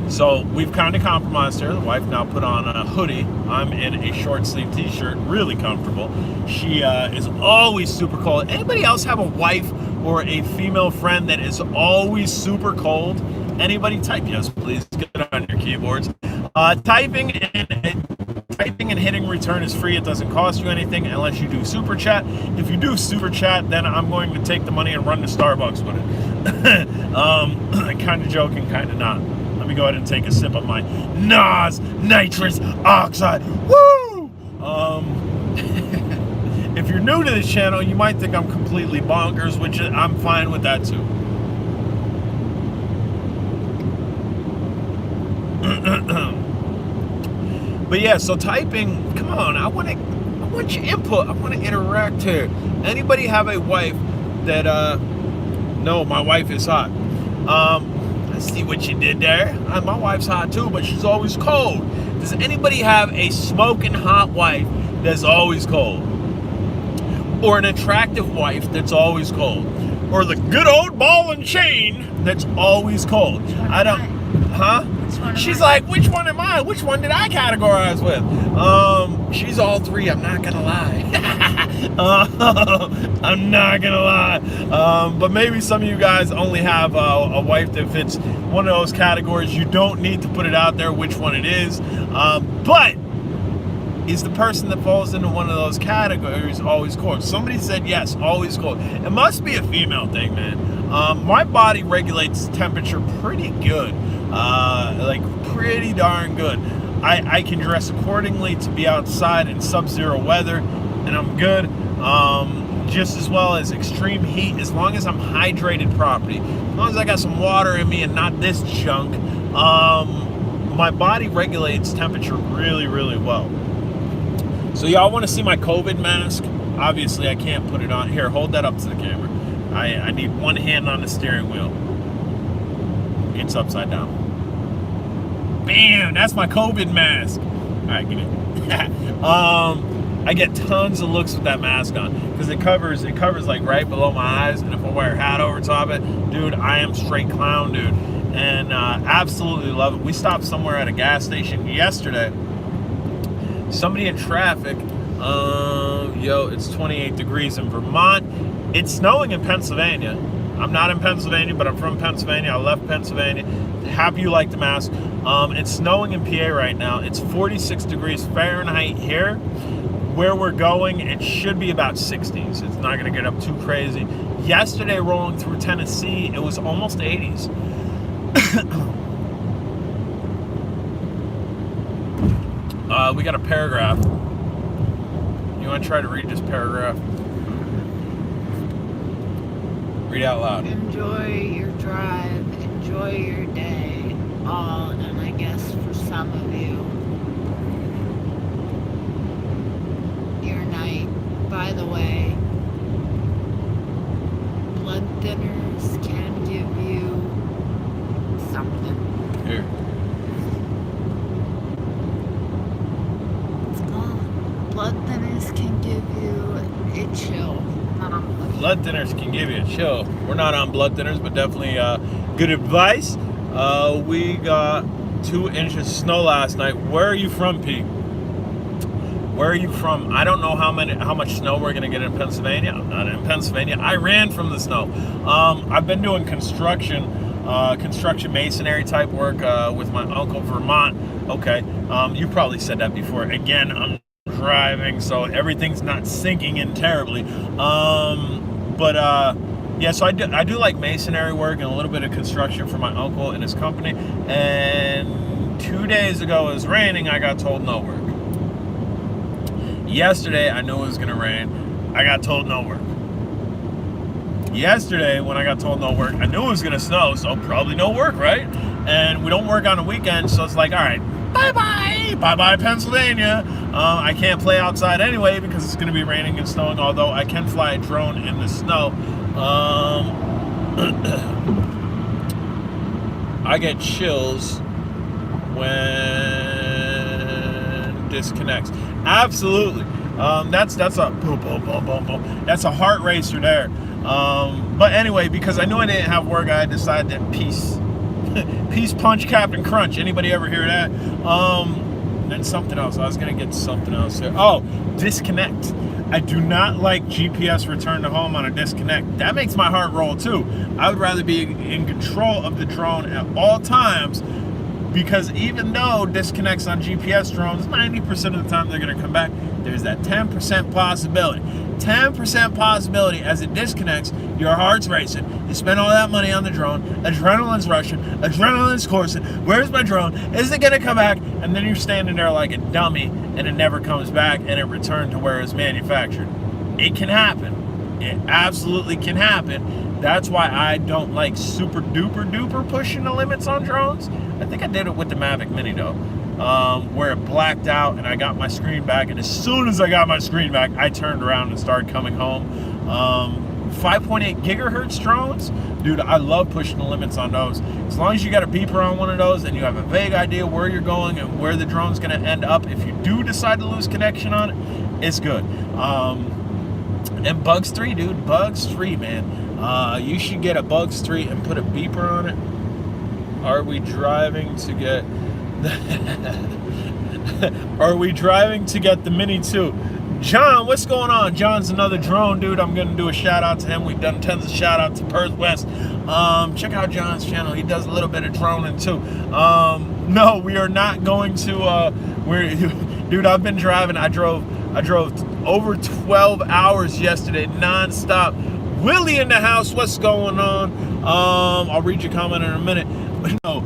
So we've kind of compromised here. The wife now put on a hoodie. I'm in a short sleeve t-shirt, really comfortable. She is always super cold. Anybody else have a wife or a female friend that is always super cold? Anybody? Type yes, please. Get on your keyboards. Typing and hitting return is free. It doesn't cost you anything unless you do super chat. If you do super chat, then I'm going to take the money and run to Starbucks with it. Kind of joking, kind of not. Let me go ahead and take a sip of my NOS nitrous oxide. Woo! If you're new to this channel, you might think I'm completely bonkers, which I'm fine with that too. But yeah, so typing, come on, I want your input. I want to interact here. Anybody have a wife that, no, my wife is hot. I see what you did there. My wife's hot too, but she's always cold. Does anybody have a smoking hot wife that's always cold? Or an attractive wife that's always cold? Or the good old ball and chain that's always cold? I don't, huh? She's like, which one am I? Which one did I categorize with? She's all three, I'm not gonna lie. I'm not gonna lie. But maybe some of you guys only have a wife that fits one of those categories. You don't need to put it out there which one it is. But is the person that falls into one of those categories always cold? Somebody said yes, always cold. It must be a female thing, man. My body regulates temperature pretty good. Like pretty darn good. I can dress accordingly to be outside in sub-zero weather, and I'm good. Just as well as extreme heat, as long as I'm hydrated properly, as long as I got some water in me and not this junk. My body regulates temperature really, really well. So y'all want to see my COVID mask? Obviously, I can't put it on. Here, hold that up to the camera. I need one hand on the steering wheel. It's upside down. Bam! That's my COVID mask. All right, give it. I get tons of looks with that mask on because it covers like right below my eyes, and if I wear a hat over top it, dude, I am straight clown, dude. And absolutely love it. We stopped somewhere at a gas station yesterday. Somebody in traffic. Yo, it's 28 degrees in Vermont. It's snowing in Pennsylvania. I'm not in Pennsylvania, but I'm from Pennsylvania. I left Pennsylvania. Happy you like the mask. It's snowing in PA right now. It's 46 degrees Fahrenheit here. Where we're going, it should be about 60s. It's not going to get up too crazy. Yesterday, rolling through Tennessee, it was almost 80s. We got a paragraph. You want to try to read this paragraph? Read out loud. Enjoy your drive, enjoy your day, all, and I guess for some of you, your night. By the way, blood thinners can give you something. Here. It's gone. Blood thinners can give you a chill. Not on Blood thinners can give you a chill. We're not on blood thinners, but definitely good advice. We got 2 inches of snow last night. Where are you from, Pete? Where are you from? I don't know how much snow we're gonna get in Pennsylvania. I'm not in Pennsylvania. I ran from the snow. I've been doing construction masonry type work with my uncle, Vermont. Okay, you probably said that before. Again, I'm driving, so everything's not sinking in terribly. Yeah, so I do like masonry work and a little bit of construction for my uncle and his company. And 2 days ago, it was raining. I got told no work. Yesterday, I knew it was gonna rain. I got told no work. Yesterday, when I got told no work, I knew it was gonna snow, so probably no work, right? And we don't work on the weekend, so it's like, all right, bye-bye, Pennsylvania. I can't play outside anyway because it's gonna be raining and snowing, although I can fly a drone in the snow. I get chills when disconnects. Absolutely. That's a boom, boom, boom, boom, boom. That's a heart racer there. But anyway, because I knew I didn't have work, I decided that peace punch Captain Crunch. Anybody ever hear that? Then something else. I was gonna get something else here. Oh, disconnect. I do not like GPS return to home on a disconnect. That makes my heart roll too. I would rather be in control of the drone at all times, because even though disconnects on GPS drones, 90% of the time they're gonna come back, there's that 10% possibility. 10% possibility as it disconnects, your heart's racing. You spend all that money on the drone, adrenaline's rushing, adrenaline's coursing. Where's my drone? Is it gonna come back? And then you're standing there like a dummy and it never comes back and it returned to where it's manufactured. It can happen. It absolutely can happen. That's why I don't like super duper duper pushing the limits on drones. I think I did it with the Mavic Mini though. where it blacked out and I got my screen back. And as soon as I got my screen back, I turned around and started coming home. 5.8 gigahertz drones, dude, I love pushing the limits on those. As long as you got a beeper on one of those and you have a vague idea where you're going and where the drone's going to end up, if you do decide to lose connection on it, it's good. And Bugs 3, dude, Bugs 3, man. You should get a Bugs 3 and put a beeper on it. Are we driving to get Are we driving to get the Mini 2? John, what's going on? John's another drone dude. I'm gonna do a shout out to him. We've done tons of shout out to Perth West. Check out John's channel. He does a little bit of droning too. No, we are not going to dude, I've been driving. I drove over 12 hours yesterday non-stop. Willie in the house, what's going on? I'll read your comment in a minute. No,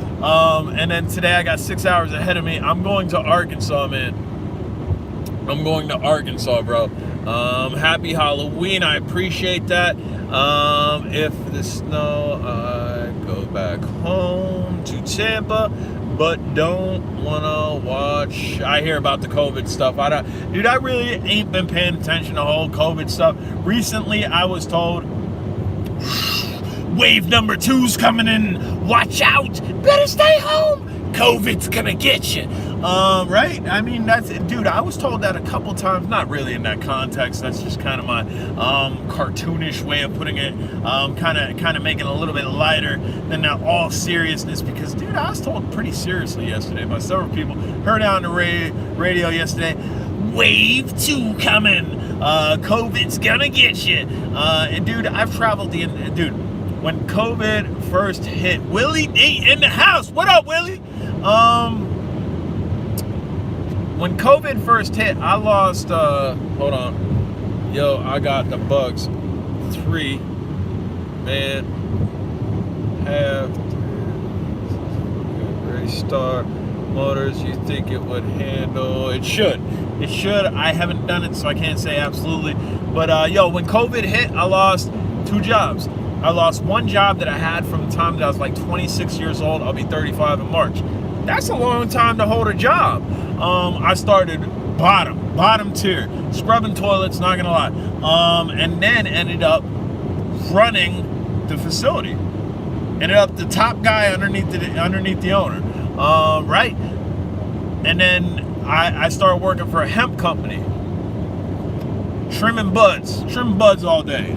and then today I got 6 hours ahead of me. I'm going to Arkansas, man. I'm going to Arkansas, bro. Happy Halloween. I appreciate that. If the snow, I go back home to Tampa, but don't wanna watch. I hear about the COVID stuff. Dude, I really ain't been paying attention to the whole COVID stuff. Recently, I was told wave number 2's coming in. Watch out. Better stay home. COVID's gonna get you. Right? I mean, that's it. Dude, I was told that a couple times, not really in that context. That's just kind of my cartoonish way of putting it. Kind of making it a little bit lighter than that all seriousness, because, dude, I was told pretty seriously yesterday by several people. Heard it on the radio yesterday. Wave 2 coming. COVID's gonna get you. And, dude, I've traveled dude, when COVID first hit, Willie D in the house. What up, Willie? When COVID first hit, I lost, hold on. Yo, I got the Bugs 3. Man, have restart motors. You think it would handle? It should. It should. I haven't done it, so I can't say absolutely. But, yo, when COVID hit, I lost 2 jobs. I lost one job that I had from the time that I was like 26 years old. I'll be 35 in March. That's a long time to hold a job. I started bottom tier, scrubbing toilets, not gonna lie. And then ended up running the facility. Ended up the top guy underneath the owner. Right? And then I started working for a hemp company. Trimming buds all day.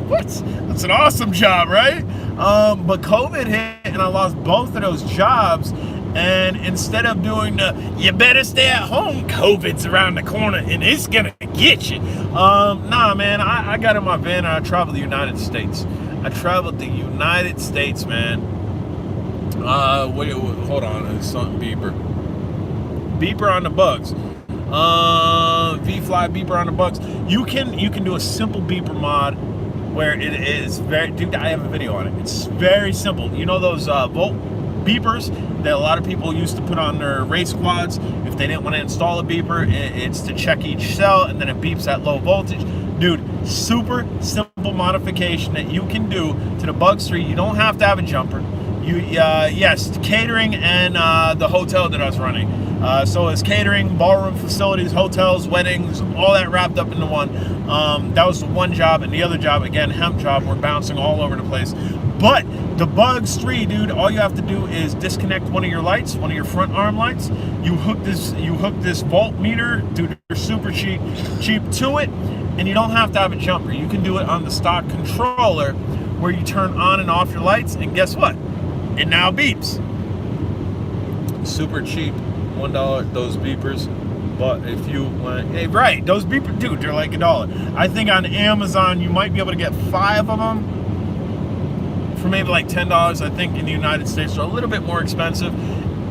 What? That's an awesome job, right? But COVID hit and I lost both of those jobs. And instead of doing the, you better stay at home, COVID's around the corner and it's gonna get you. Nah, man, I got in my van and I traveled the United States. man. Hold on, there's something beeper on the Bugs. V-Fly beeper on the Bugs. You can do a simple beeper mod where it is very, dude, I have a video on it. It's very simple. You know those volt beepers that a lot of people used to put on their race quads if they didn't want to install a beeper? It's to check each cell and then it beeps at low voltage. Dude, super simple modification that you can do to the Bugs 3. You don't have to have a jumper. Yes, catering and the hotel that I was running. So it's catering, ballroom facilities, hotels, weddings, all that wrapped up into one. That was the one job, and the other job, again, hemp job, we're bouncing all over the place. But the Bugs 3, dude, all you have to do is disconnect one of your lights, one of your front arm lights. You hook this voltmeter, dude, they're super cheap to it, and you don't have to have a jumper. You can do it on the stock controller where you turn on and off your lights, and guess what? It now beeps. Super cheap, $1, those beepers. But if you want, hey, right, those beepers, dude, they're like $1. I think on Amazon you might be able to get 5 of them for maybe like $10. I think in the United States they're a little bit more expensive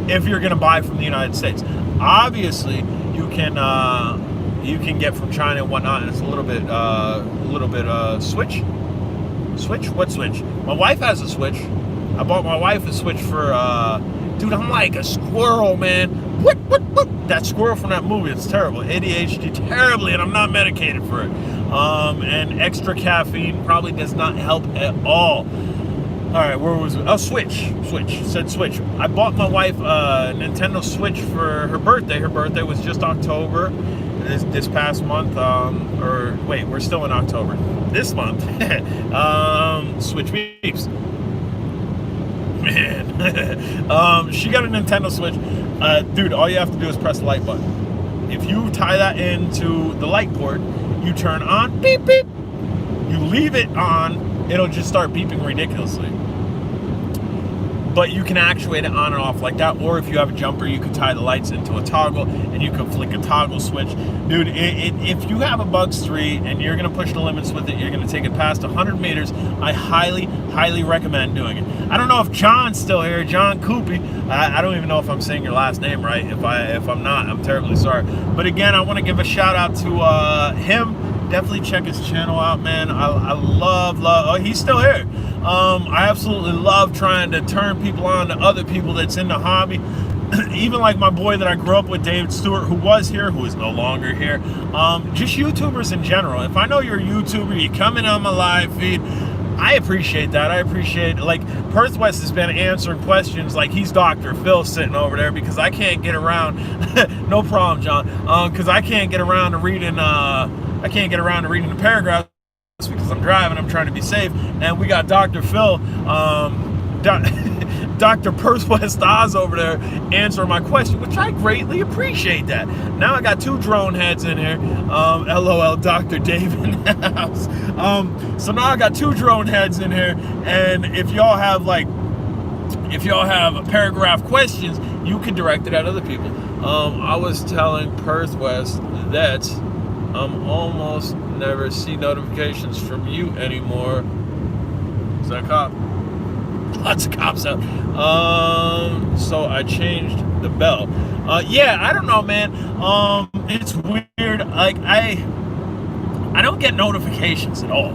if you're gonna buy from the United States. Obviously, you can get from China and whatnot, and it's a little bit Switch. What Switch? My wife has a Switch. I bought my wife a Switch for, dude, I'm like a squirrel, man. What? That squirrel from that movie, it's terrible. ADHD terribly, and I'm not medicated for it. And extra caffeine probably does not help at all. All right, where was it? Oh, Switch. Said Switch. I bought my wife a Nintendo Switch for her birthday. Her birthday was just October, this past month. Or wait, we're still in October. This month. Switch beeps. Man. She got a Nintendo Switch. Dude, all you have to do is press the light button. If you tie that into the light port, you turn on, beep, beep. You leave it on, it'll just start beeping ridiculously. But you can actuate it on and off like that, or if you have a jumper, you can tie the lights into a toggle, and you can flick a toggle switch. Dude, if you have a Bugs 3 and you're going to push the limits with it, you're going to take it past 100 meters, I highly recommend doing it. I don't know if John's still here, John Coopy. I don't even know if I'm saying your last name right. If I'm not, I'm terribly sorry. But again, I want to give a shout out to him. Definitely check his channel out, man. I love. Oh, he's still here. I absolutely love trying to turn people on to other people that's in the hobby. Even like my boy that I grew up with, David Stewart, who was here, who is no longer here. Just YouTubers in general. If I know you're a YouTuber, you come in on my live feed, I appreciate that. I appreciate, like, Perth West has been answering questions like he's Dr. Phil sitting over there, because I can't get around. No problem, John. Because I can't get around to reading. I can't get around to reading the paragraphs because I'm driving. I'm trying to be safe. And we got Dr. Phil, Dr. Perth West Oz over there answering my question, which I greatly appreciate that. Now I got 2 drone heads in here. LOL, Dr. Dave in the house. So now I got 2 drone heads in here. And if y'all have paragraph questions, you can direct it at other people. I was telling Perth West that almost never see notifications from you anymore. Is that a cop? Lots of cops out. So I changed the bell. Yeah, I don't know, man. It's weird. Like I don't get notifications at all.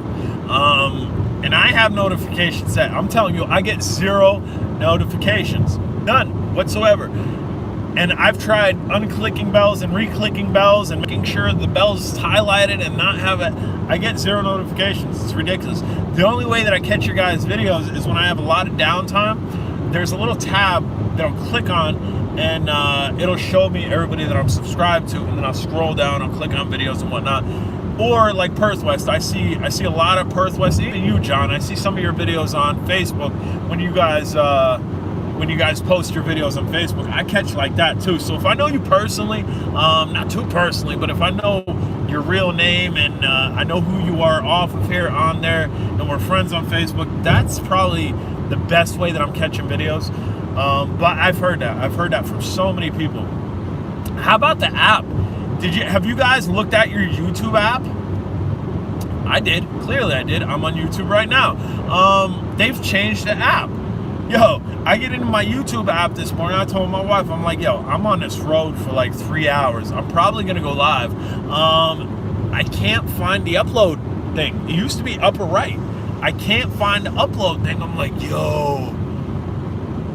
And I have notifications set. I'm telling you, I get 0 notifications. None whatsoever. And I've tried unclicking bells and re-clicking bells and making sure the bell's highlighted and not have it. I get 0 notifications. It's ridiculous. The only way that I catch your guys' videos is when I have a lot of downtime. There's a little tab that I'll click on, and it'll show me everybody that I'm subscribed to, and then I'll scroll down, I'll click on videos and whatnot. Or like Perth West, I see a lot of Perth West, even you, John. I see some of your videos on Facebook when you guys post your videos on Facebook. I catch like that too. So if I know you personally, not too personally, but if I know your real name and I know who you are off of here on there, and we're friends on Facebook, that's probably the best way that I'm catching videos. But I've heard that from so many people. How about the app? Have you guys looked at your YouTube app? I did. Clearly I did. I'm on YouTube right now. They've changed the app. Yo, I get into my YouTube app this morning. I told my wife, I'm like, yo, I'm on this road for like 3 hours. I'm probably going to go live. I can't find the upload thing. It used to be upper right. I can't find the upload thing. I'm like, yo,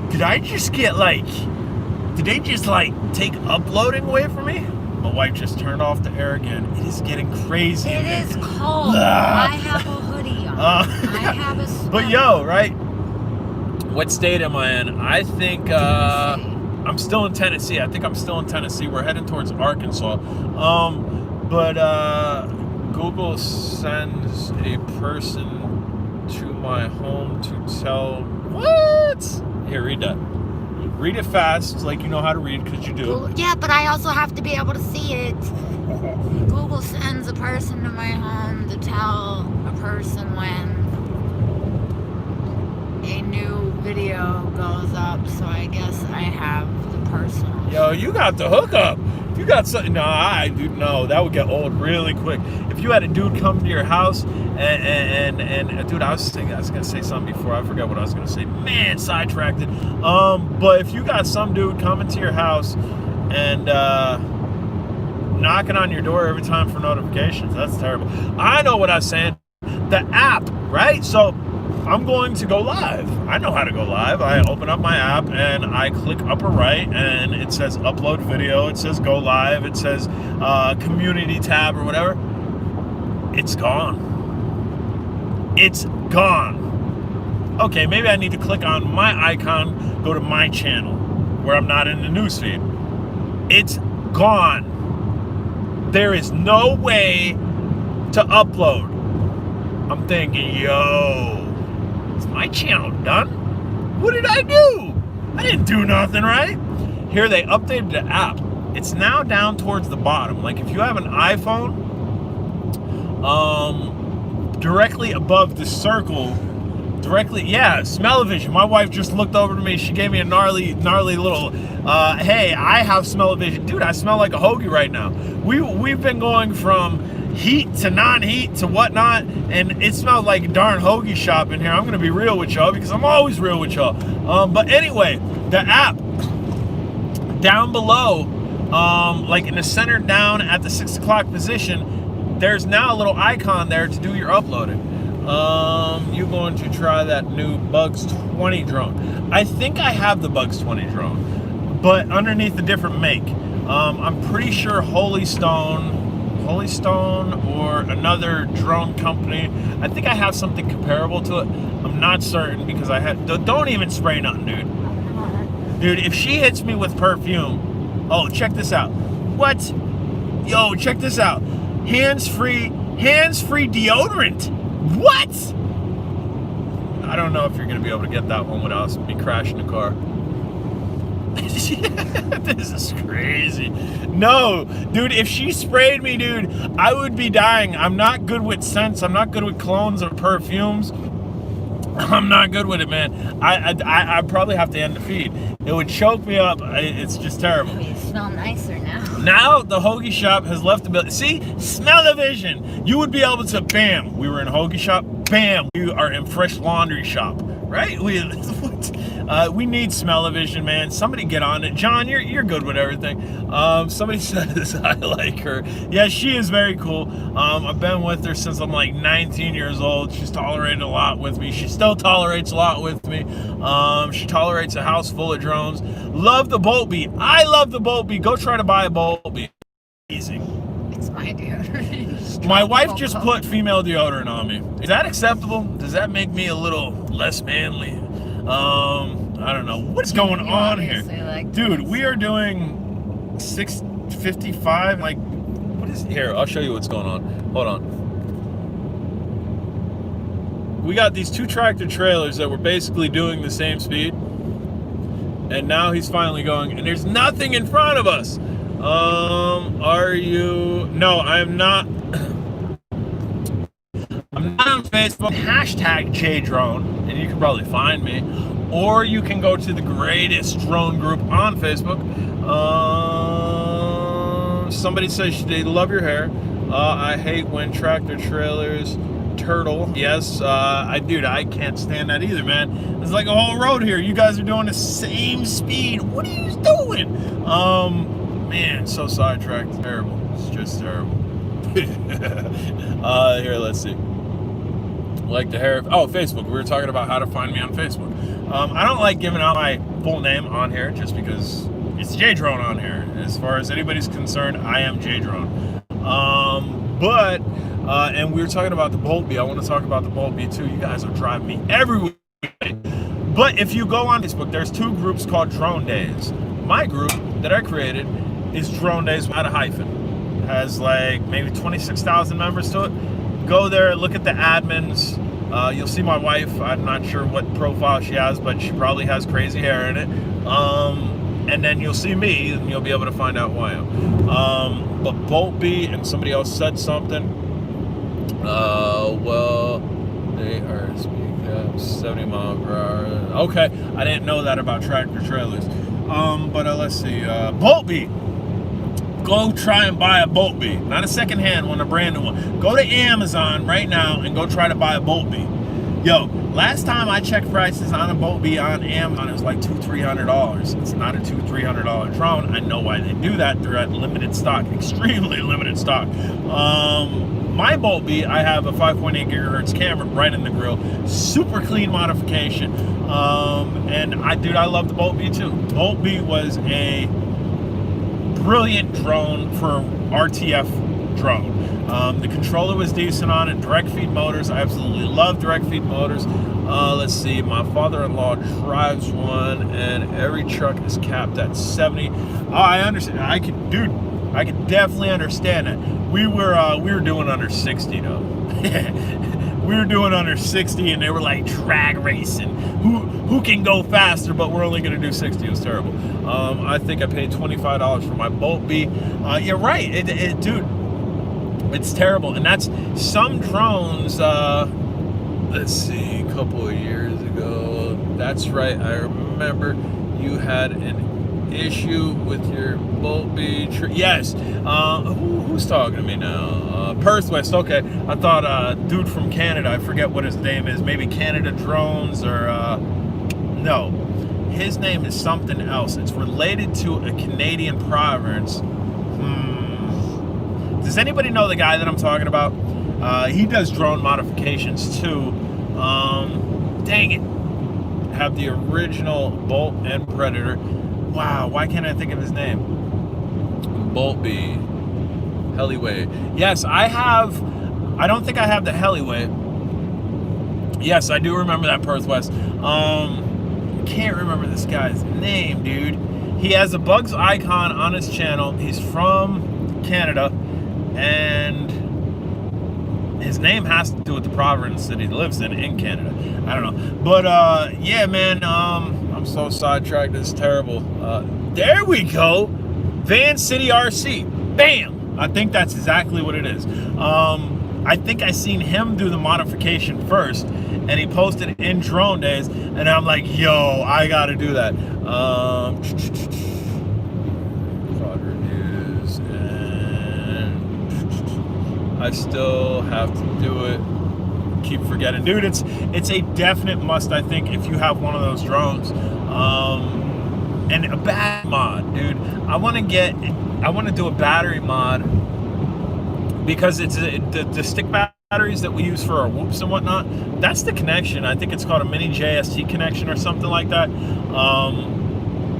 did they just take uploading away from me? My wife just turned off the air again. It is getting crazy. It is cold. I have a hoodie on. I have a sweater. But yo, right? What state am I in? I think I'm still in Tennessee. We're heading towards Arkansas. But Google sends a person to my home to tell what? Here, read that. Read it fast, like you know how to read, because you do. Yeah, but I also have to be able to see it. Google sends a person to my home to tell a person when a new video goes up, so I guess I have the personal. Yo, you got the hookup. You got something. No, that would get old really quick. If you had a dude come to your house and dude, I was gonna say something before. I forgot what I was gonna say. Man, sidetracked it. But if you got some dude coming to your house and knocking on your door every time for notifications, that's terrible. I know what I was saying. The app, right? So I'm going to go live. I know how to go live. I open up my app and I click upper right and it says upload video. It says go live. It says community tab or whatever. It's gone. It's gone. okay, maybe I need to click on my icon, go to my channel, where I'm not in the newsfeed. It's gone. There is no way to upload. I'm thinking, yo, is my channel done? What did I do? I didn't do nothing, right? Here they updated the app. It's now down towards the bottom. Like if you have an iPhone, directly above the circle, smell-o-vision. My wife just looked over to me. She gave me a gnarly little, hey, I have smell-o-vision. Dude, I smell like a hoagie right now. We've been going from heat to non-heat to whatnot, and it smells like a darn hoagie shop in here. I'm gonna be real with y'all because I'm always real with y'all. But anyway, the app down below, like in the center down at the 6 o'clock position, there's now a little icon there to do your uploading. You're going to try that new Bugs 20 drone. I think I have the Bugs 20 drone, but underneath a different make. I'm pretty sure Holy Stone or another drone company. I think I have something comparable to it. I'm not certain because I had. Don't even spray nothing, dude. Dude, if she hits me with perfume, oh, check this out. What? Yo, check this out. Hands-free deodorant. What? I don't know if you're gonna be able to get that one without me crashing the car. This is crazy. No, dude, if she sprayed me, dude, I would be dying. I'm not good with scents. I'm not good with colognes or perfumes. I'm not good with it, man. I probably have to end the feed. It would choke me up. It's just terrible. You smell nicer now. Now the hoagie shop has left the building. See, smell-o-vision. You would be able to, bam, we were in a hoagie shop. Bam, we are in fresh laundry shop. Right? We need smell-o-vision, man. Somebody get on it. John, you're good with everything. Somebody says I like her. Yeah, she is very cool. I've been with her since I'm like 19 years old. She's tolerated a lot with me. She still tolerates a lot with me. She tolerates a house full of drones. Love the Bolt Bee. I love the Bolt Bee. Go try to buy a Bolt Bee. Easy. It's my deodorant. My wife just put female deodorant on me. Is that acceptable? Does that make me a little less manly? I don't know. What's going on here? Like dude, we are doing 6:55. Like, what is here? I'll show you what's going on. Hold on. We got these two tractor trailers that were basically doing the same speed. And now he's finally going, and there's nothing in front of us. Are you? No, I am not. I'm not on Facebook. Hashtag JDrone, and you can probably find me. Or you can go to the greatest drone group on Facebook. Somebody says they love your hair. I hate when tractor trailers turtle. Yes, I can't stand that either, man. It's like a whole road here. You guys are doing the same speed. What are you doing? Man, so sidetracked. Terrible. It's just terrible. Here, let's see. Like the hair. Oh, Facebook. We were talking about how to find me on Facebook. I don't like giving out my full name on here just because it's JDrone on here. As far as anybody's concerned, I am JDrone. And we were talking about the Bolt Bee. I want to talk about the Bolt Bee too. You guys are driving me everywhere. But if you go on Facebook, there's two groups called Drone Days. My group that I created is Drone Days without a hyphen. It has like maybe 26,000 members to it. Go there, look at the admins. You'll see my wife. I'm not sure what profile she has, but she probably has crazy hair in it. And then you'll see me, and you'll be able to find out who I am. But Bolt Bee and somebody else said something. Well, they are speaking at 70 miles per hour. Okay, I didn't know that about tractor trailers. But let's see. Bolt Bee. Go try and buy a Bolt Bee. Not a second-hand one, a brand new one. Go to Amazon right now and go try to buy a Bolt Bee. Yo, last time I checked prices on a Bolt Bee on Amazon, it was like $200-300. It's not a $200-300 drone. I know why they do that. They're at limited stock, extremely limited stock. My Bolt Bee, I have a 5.8 gigahertz camera right in the grill. Super clean modification. And I love the Bolt Bee too. Bolt Bee was a brilliant drone for RTF drone. The controller was decent on it. Direct feed motors, I absolutely love direct feed motors. Let's see, my father-in-law drives one, and every truck is capped at 70. Oh, I understand. I could definitely understand that. We were doing under 60 though. We were doing under 60, and they were like drag racing. Who can go faster? But we're only gonna do 60. It was terrible. I think I paid $25 for my Bolt B. You're right, dude. It's terrible, and that's some drones. Let's see, a couple of years ago. That's right. I remember you had an issue with your Bolt B. Yes. Who's talking to me now? Perth West. Okay. I thought dude from Canada. I forget what his name is. Maybe Canada Drones or no. His name is something else. It's related to a Canadian province. Does anybody know the guy that I'm talking about? He does drone modifications too. Dang it. Have the original Bolt and Predator. Wow, why can't I think of his name? Bolt B. Heliway. Yes, I have. I don't think I have the Heliway. Yes, I do remember that Perth West. Can't remember this guy's name, dude. He has a Bugs icon on his channel. He's from Canada. And his name has to do with the province that he lives in Canada. I don't know. But, yeah, man, I'm so sidetracked. It's terrible. There we go. Van City RC. Bam! I think that's exactly what it is. I think I seen him do the modification first, and he posted in Drone Days, and I'm like, yo, I got to do that. I still have to do it. Keep forgetting, dude. It's a definite must. I think if you have one of those drones, and a battery mod, dude. I want to do a battery mod because it's the stick batteries that we use for our whoops and whatnot. That's the connection. I think it's called a mini JST connection or something like that.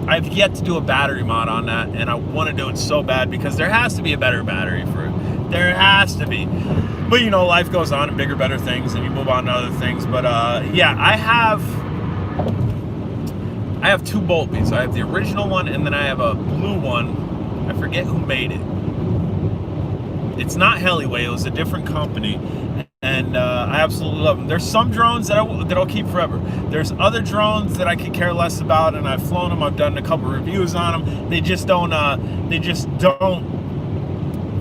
I've yet to do a battery mod on that, and I want to do it so bad because there has to be a better battery for it. There has to be. But, you know, life goes on and bigger, better things, and you move on to other things. But, yeah, I have two Bolt Bs. I have the original one, and then I have a blue one. I forget who made it. It's not Heliway. It was a different company. And I absolutely love them. There's some drones that I'll keep forever. There's other drones that I could care less about, and I've flown them. I've done a couple reviews on them. They just don't.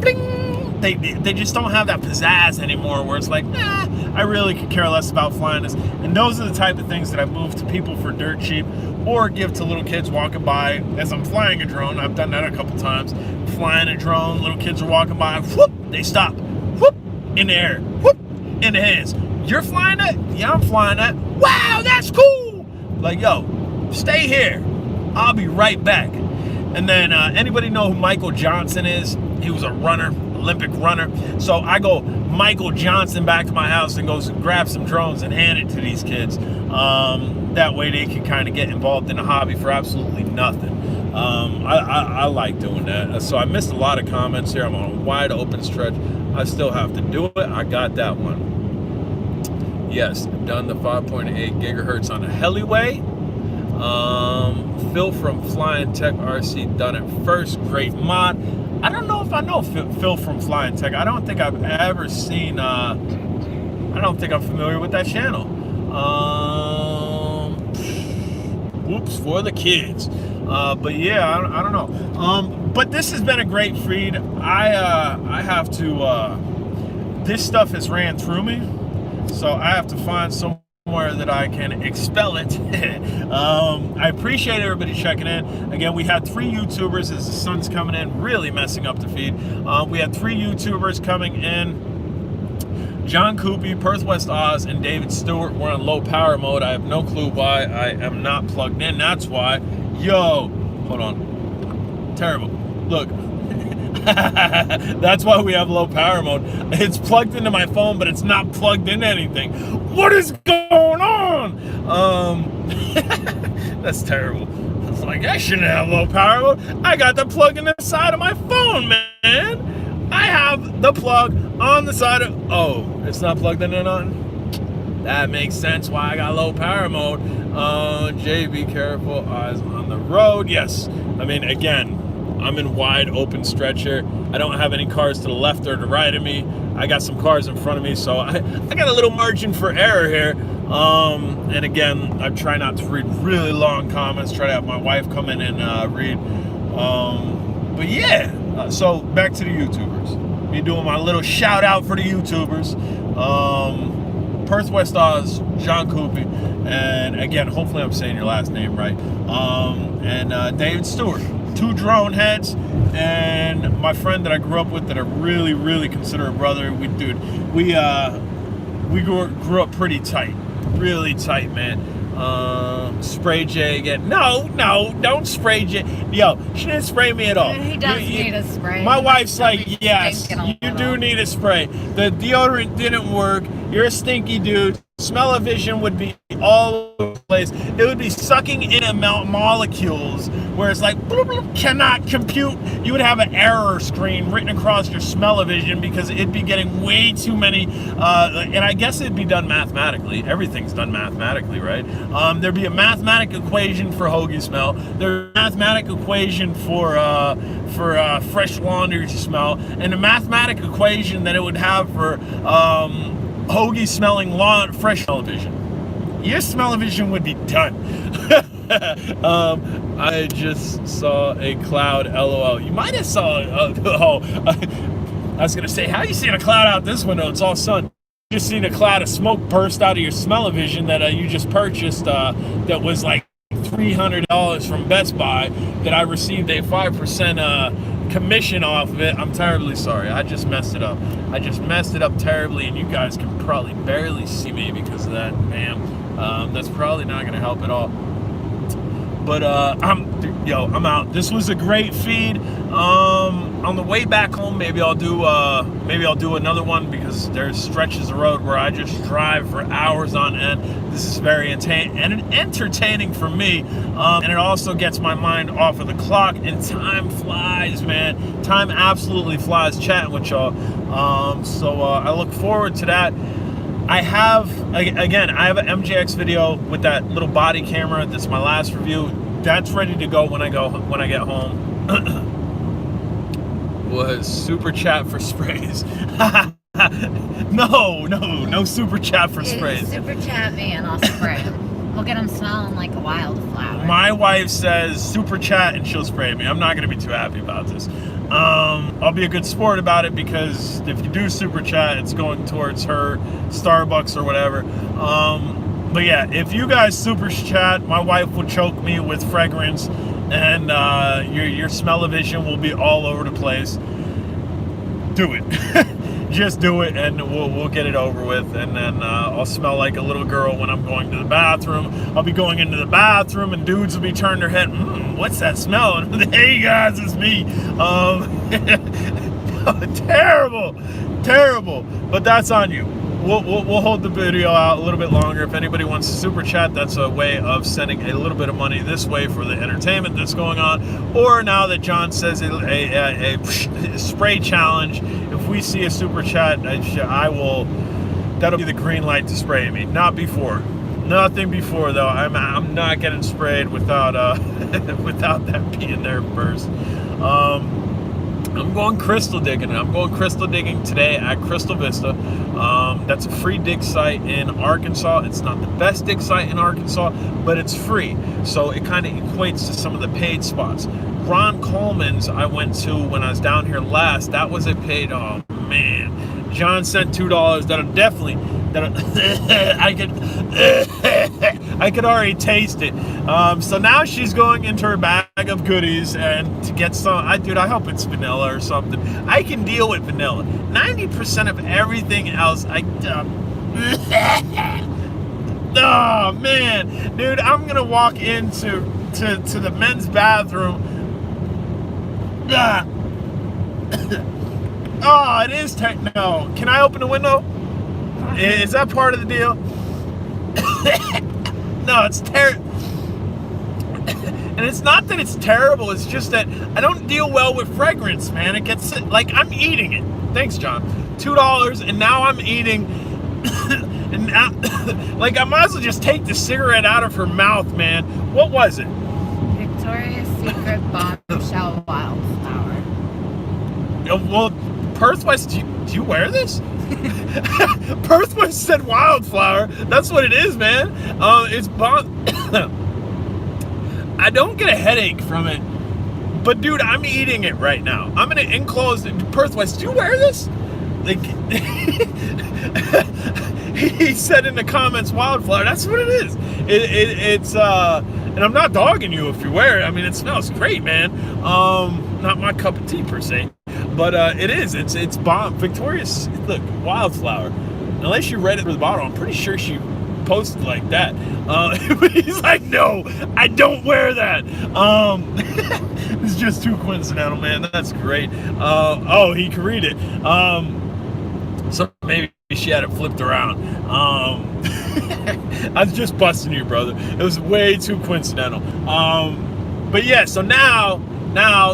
Bling! They just don't have that pizzazz anymore. Where it's like, nah, I really could care less about flying this. And those are the type of things that I move to people for dirt cheap, or give to little kids walking by as I'm flying a drone. I've done that a couple times. Flying a drone, little kids are walking by. Whoop! They stop. Whoop! In the air. Whoop! In the hands. You're flying that? Yeah, I'm flying that. Wow, that's cool. Like, yo, stay here. I'll be right back. And then anybody know who Michael Johnson is? He was a runner, Olympic runner. So I go Michael Johnson back to my house and goes grab some drones and hand it to these kids. That way they can kind of get involved in the hobby for absolutely nothing. I like doing that. So I missed a lot of comments here. I'm on a wide open stretch. I still have to do it. I got that one. Yes, done the 5.8 gigahertz on a Heliway. Phil from Flying Tech RC done it first. Great mod. I don't know if I know Phil from Flying Tech. I don't think I've ever seen. I don't think I'm familiar with that channel. Whoops for the kids. But yeah, I don't know. But this has been a great feed. I have to. This stuff has ran through me, so I have to find somewhere that I can expel it. I appreciate everybody checking in. Again, we had 3 YouTubers as the sun's coming in, really messing up the feed. We had 3 YouTubers coming in. John Coopy, Perth West Oz, and David Stewart were on low power mode. I have no clue why I am not plugged in. That's why. Yo, hold on. Terrible. Look. That's why we have low power mode. It's plugged into my phone, but it's not plugged into anything. What is going on? That's terrible. It's like, I shouldn't have low power mode. I got the plug in the side of my phone, man. I have the plug on the side of, oh, it's not plugged in or nothing? That makes sense why I got low power mode. Jay, be careful, eyes on the road. Yes, I mean, again, I'm in wide open stretch here. I don't have any cars to the left or the right of me. I got some cars in front of me, so I got a little margin for error here. And again, I try not to read really long comments. Try to have my wife come in and read. But yeah, so back to the YouTubers. Me doing my little shout out for the YouTubers. Perth West Oz, John Coopy, and again, hopefully I'm saying your last name right. And David Stewart, 2 drone heads, and my friend that I grew up with that I really, really consider a brother. We grew up pretty tight, really tight, man. Spray J again. No, don't spray J. Yo, she didn't spray me at all. He does need a spray. My wife's like, yes, you do need a spray. The deodorant didn't work. You're a stinky dude. Smell-o-vision would be all over the place. It would be sucking in molecules where it's like, bloop, bloop, cannot compute. You would have an error screen written across your smell-o-vision because it'd be getting way too many, and I guess it'd be done mathematically. Everything's done mathematically, right? There'd be a mathematical equation for hoagie smell. There's a mathematical equation for fresh laundry smell, and a mathematical equation that it would have for hoagie smelling fresh smell-o-vision. Your smell-o-vision would be done. I just saw a cloud, LOL. You might have saw I was gonna say, how you seeing a cloud out this window? It's all sun. You just seen a cloud of smoke burst out of your smell-o-vision that you just purchased that was like $300 from Best Buy that I received a 5% commission off of it. I'm terribly sorry. I just messed it up. I just messed it up terribly, and you guys can probably barely see me because of that, man. That's probably not going to help at all. But I'm out. This was a great feed. On the way back home, maybe I'll do another one because there's stretches of road where I just drive for hours on end. This is very entertaining for me, and it also gets my mind off of the clock. And time flies, man. Time absolutely flies chatting with y'all. So I look forward to that. I have an MJX video with that little body camera. That's my last review. That's ready to go when I get home. Was super chat for sprays. No super chat for sprays. Super chat me and I'll spray them. We'll get them smelling like a wildflower. My wife says super chat and she'll spray me. I'm not going to be too happy about this. I'll be a good sport about it because if you do super chat, it's going towards her Starbucks or whatever. But yeah, if you guys super chat, my wife will choke me with fragrance, and your smell-o-vision will be all over the place. Do it. Just do it, and we'll get it over with. And then I'll smell like a little girl when I'm going to the bathroom. I'll be going into the bathroom, and dudes will be turning their head. What's that smell? And, hey guys, it's me. Terrible. But that's on you. We'll hold the video out a little bit longer. If anybody wants to super chat, that's a way of sending a little bit of money this way for the entertainment that's going on. Or now that John says a spray challenge, if we see a super chat, I will. That'll be the green light to spray me. Not before. Nothing before though. I'm not getting sprayed without without that being there first. I'm going crystal digging. I'm going crystal digging today at Crystal Vista. That's a free dig site in Arkansas. It's not the best dig site in Arkansas, but it's free. So it kind of equates to some of the paid spots. Ron Coleman's I went to when I was down here last. That was a paid, oh man. John sent $2. I could already taste it. So now she's going into her bag of goodies and to get some. I hope it's vanilla or something. I can deal with vanilla. 90% of everything else, oh man, dude, I'm gonna walk into the men's bathroom. Oh, it is no. Can I open the window? Is that part of the deal? No, it's And it's not that it's terrible, it's just that I don't deal well with fragrance, man. It gets, like, I'm eating it. Thanks, John. $2, and now I'm eating, and now, like, I might as well just take the cigarette out of her mouth, man. What was it? Victoria's Secret Bombshell Wildflower. Well, Perth West, do you wear this? Perth West said wildflower. That's what it is, man. It's I don't get a headache from it, but dude, I'm eating it right now. I'm gonna enclose Perth West. Do you wear this? Like, he said in the comments, wildflower. That's what it is. It's and I'm not dogging you if you wear it. I mean, it smells great, man. Not my cup of tea per se, but it is. It's bomb. Victoria's, look, wildflower. Unless you read it through the bottle, I'm pretty sure she posted like that. He's like, no, I don't wear that. It's just too coincidental, man. That's great. Oh, he can read it. So maybe she had it flipped around. I was just busting you, brother. It was way too coincidental. But yeah, so now,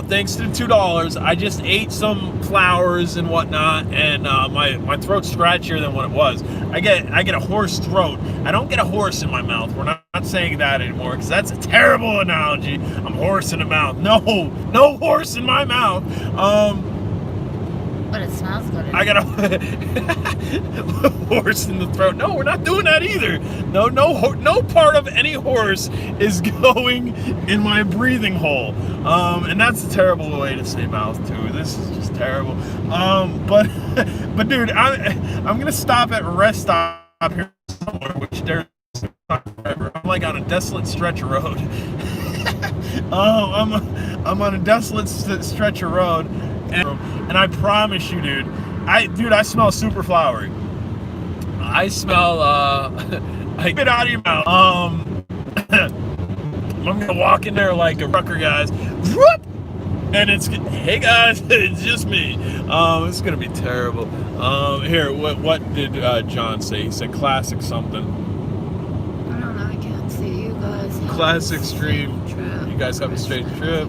thanks to the $2, I just ate some flowers and whatnot, and my throat's scratchier than what it was. I get a hoarse throat. I don't get a horse in my mouth. We're not saying that anymore, because that's a terrible analogy. I'm hoarse in the mouth. No horse in my mouth. But it smells good. I got a horse in the throat. No, we're not doing that either. No part of any horse is going in my breathing hole. And that's a terrible way to say mouth too. This is just terrible. But dude, I'm gonna stop at a rest stop here somewhere, which there's not forever. I'm like on a desolate stretch of road. I'm on a desolate stretch of road. And I promise you, dude, I smell super flowery. I smell, I get out of your mouth. I'm gonna walk in there like a rucker, guys. Whoop! And it's, hey guys, it's just me. It's gonna be terrible. Here, what did John say? He said classic something. I don't know, I can't see you guys. Classic stream. You guys have a straight trip.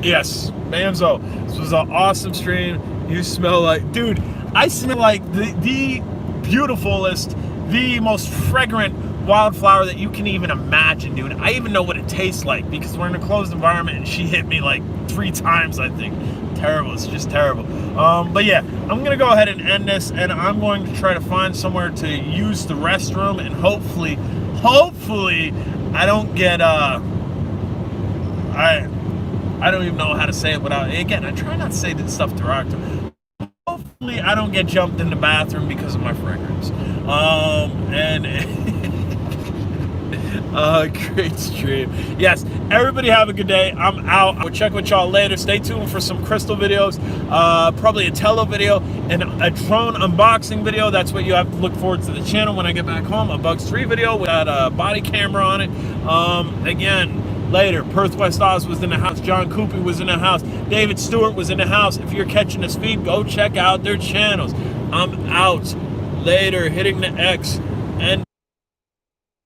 Yes, Manzo. This was an awesome stream. You smell like, dude, I smell like the beautifulest, the most fragrant wildflower that you can even imagine, dude. I even know what it tastes like because we're in a closed environment and she hit me like 3 times, I think. Terrible. It's just terrible. But yeah, I'm gonna go ahead and end this, and I'm going to try to find somewhere to use the restroom, and hopefully I don't get I don't even know how to say it without, again, I try not to say this stuff derogatory. Hopefully I don't get jumped in the bathroom because of my fragrance. Great stream. Yes, everybody have a good day. I'm out. I'll check with y'all later. Stay tuned for some crystal videos, probably a tele video and a drone unboxing video. That's what you have to look forward to the channel when I get back home. A Bugs 3 video with a body camera on it. Again, later, Perth West Oz was in the house. John Coopy was in the house. David Stewart was in the house. If you're catching this feed, go check out their channels. I'm out. Later, hitting the X and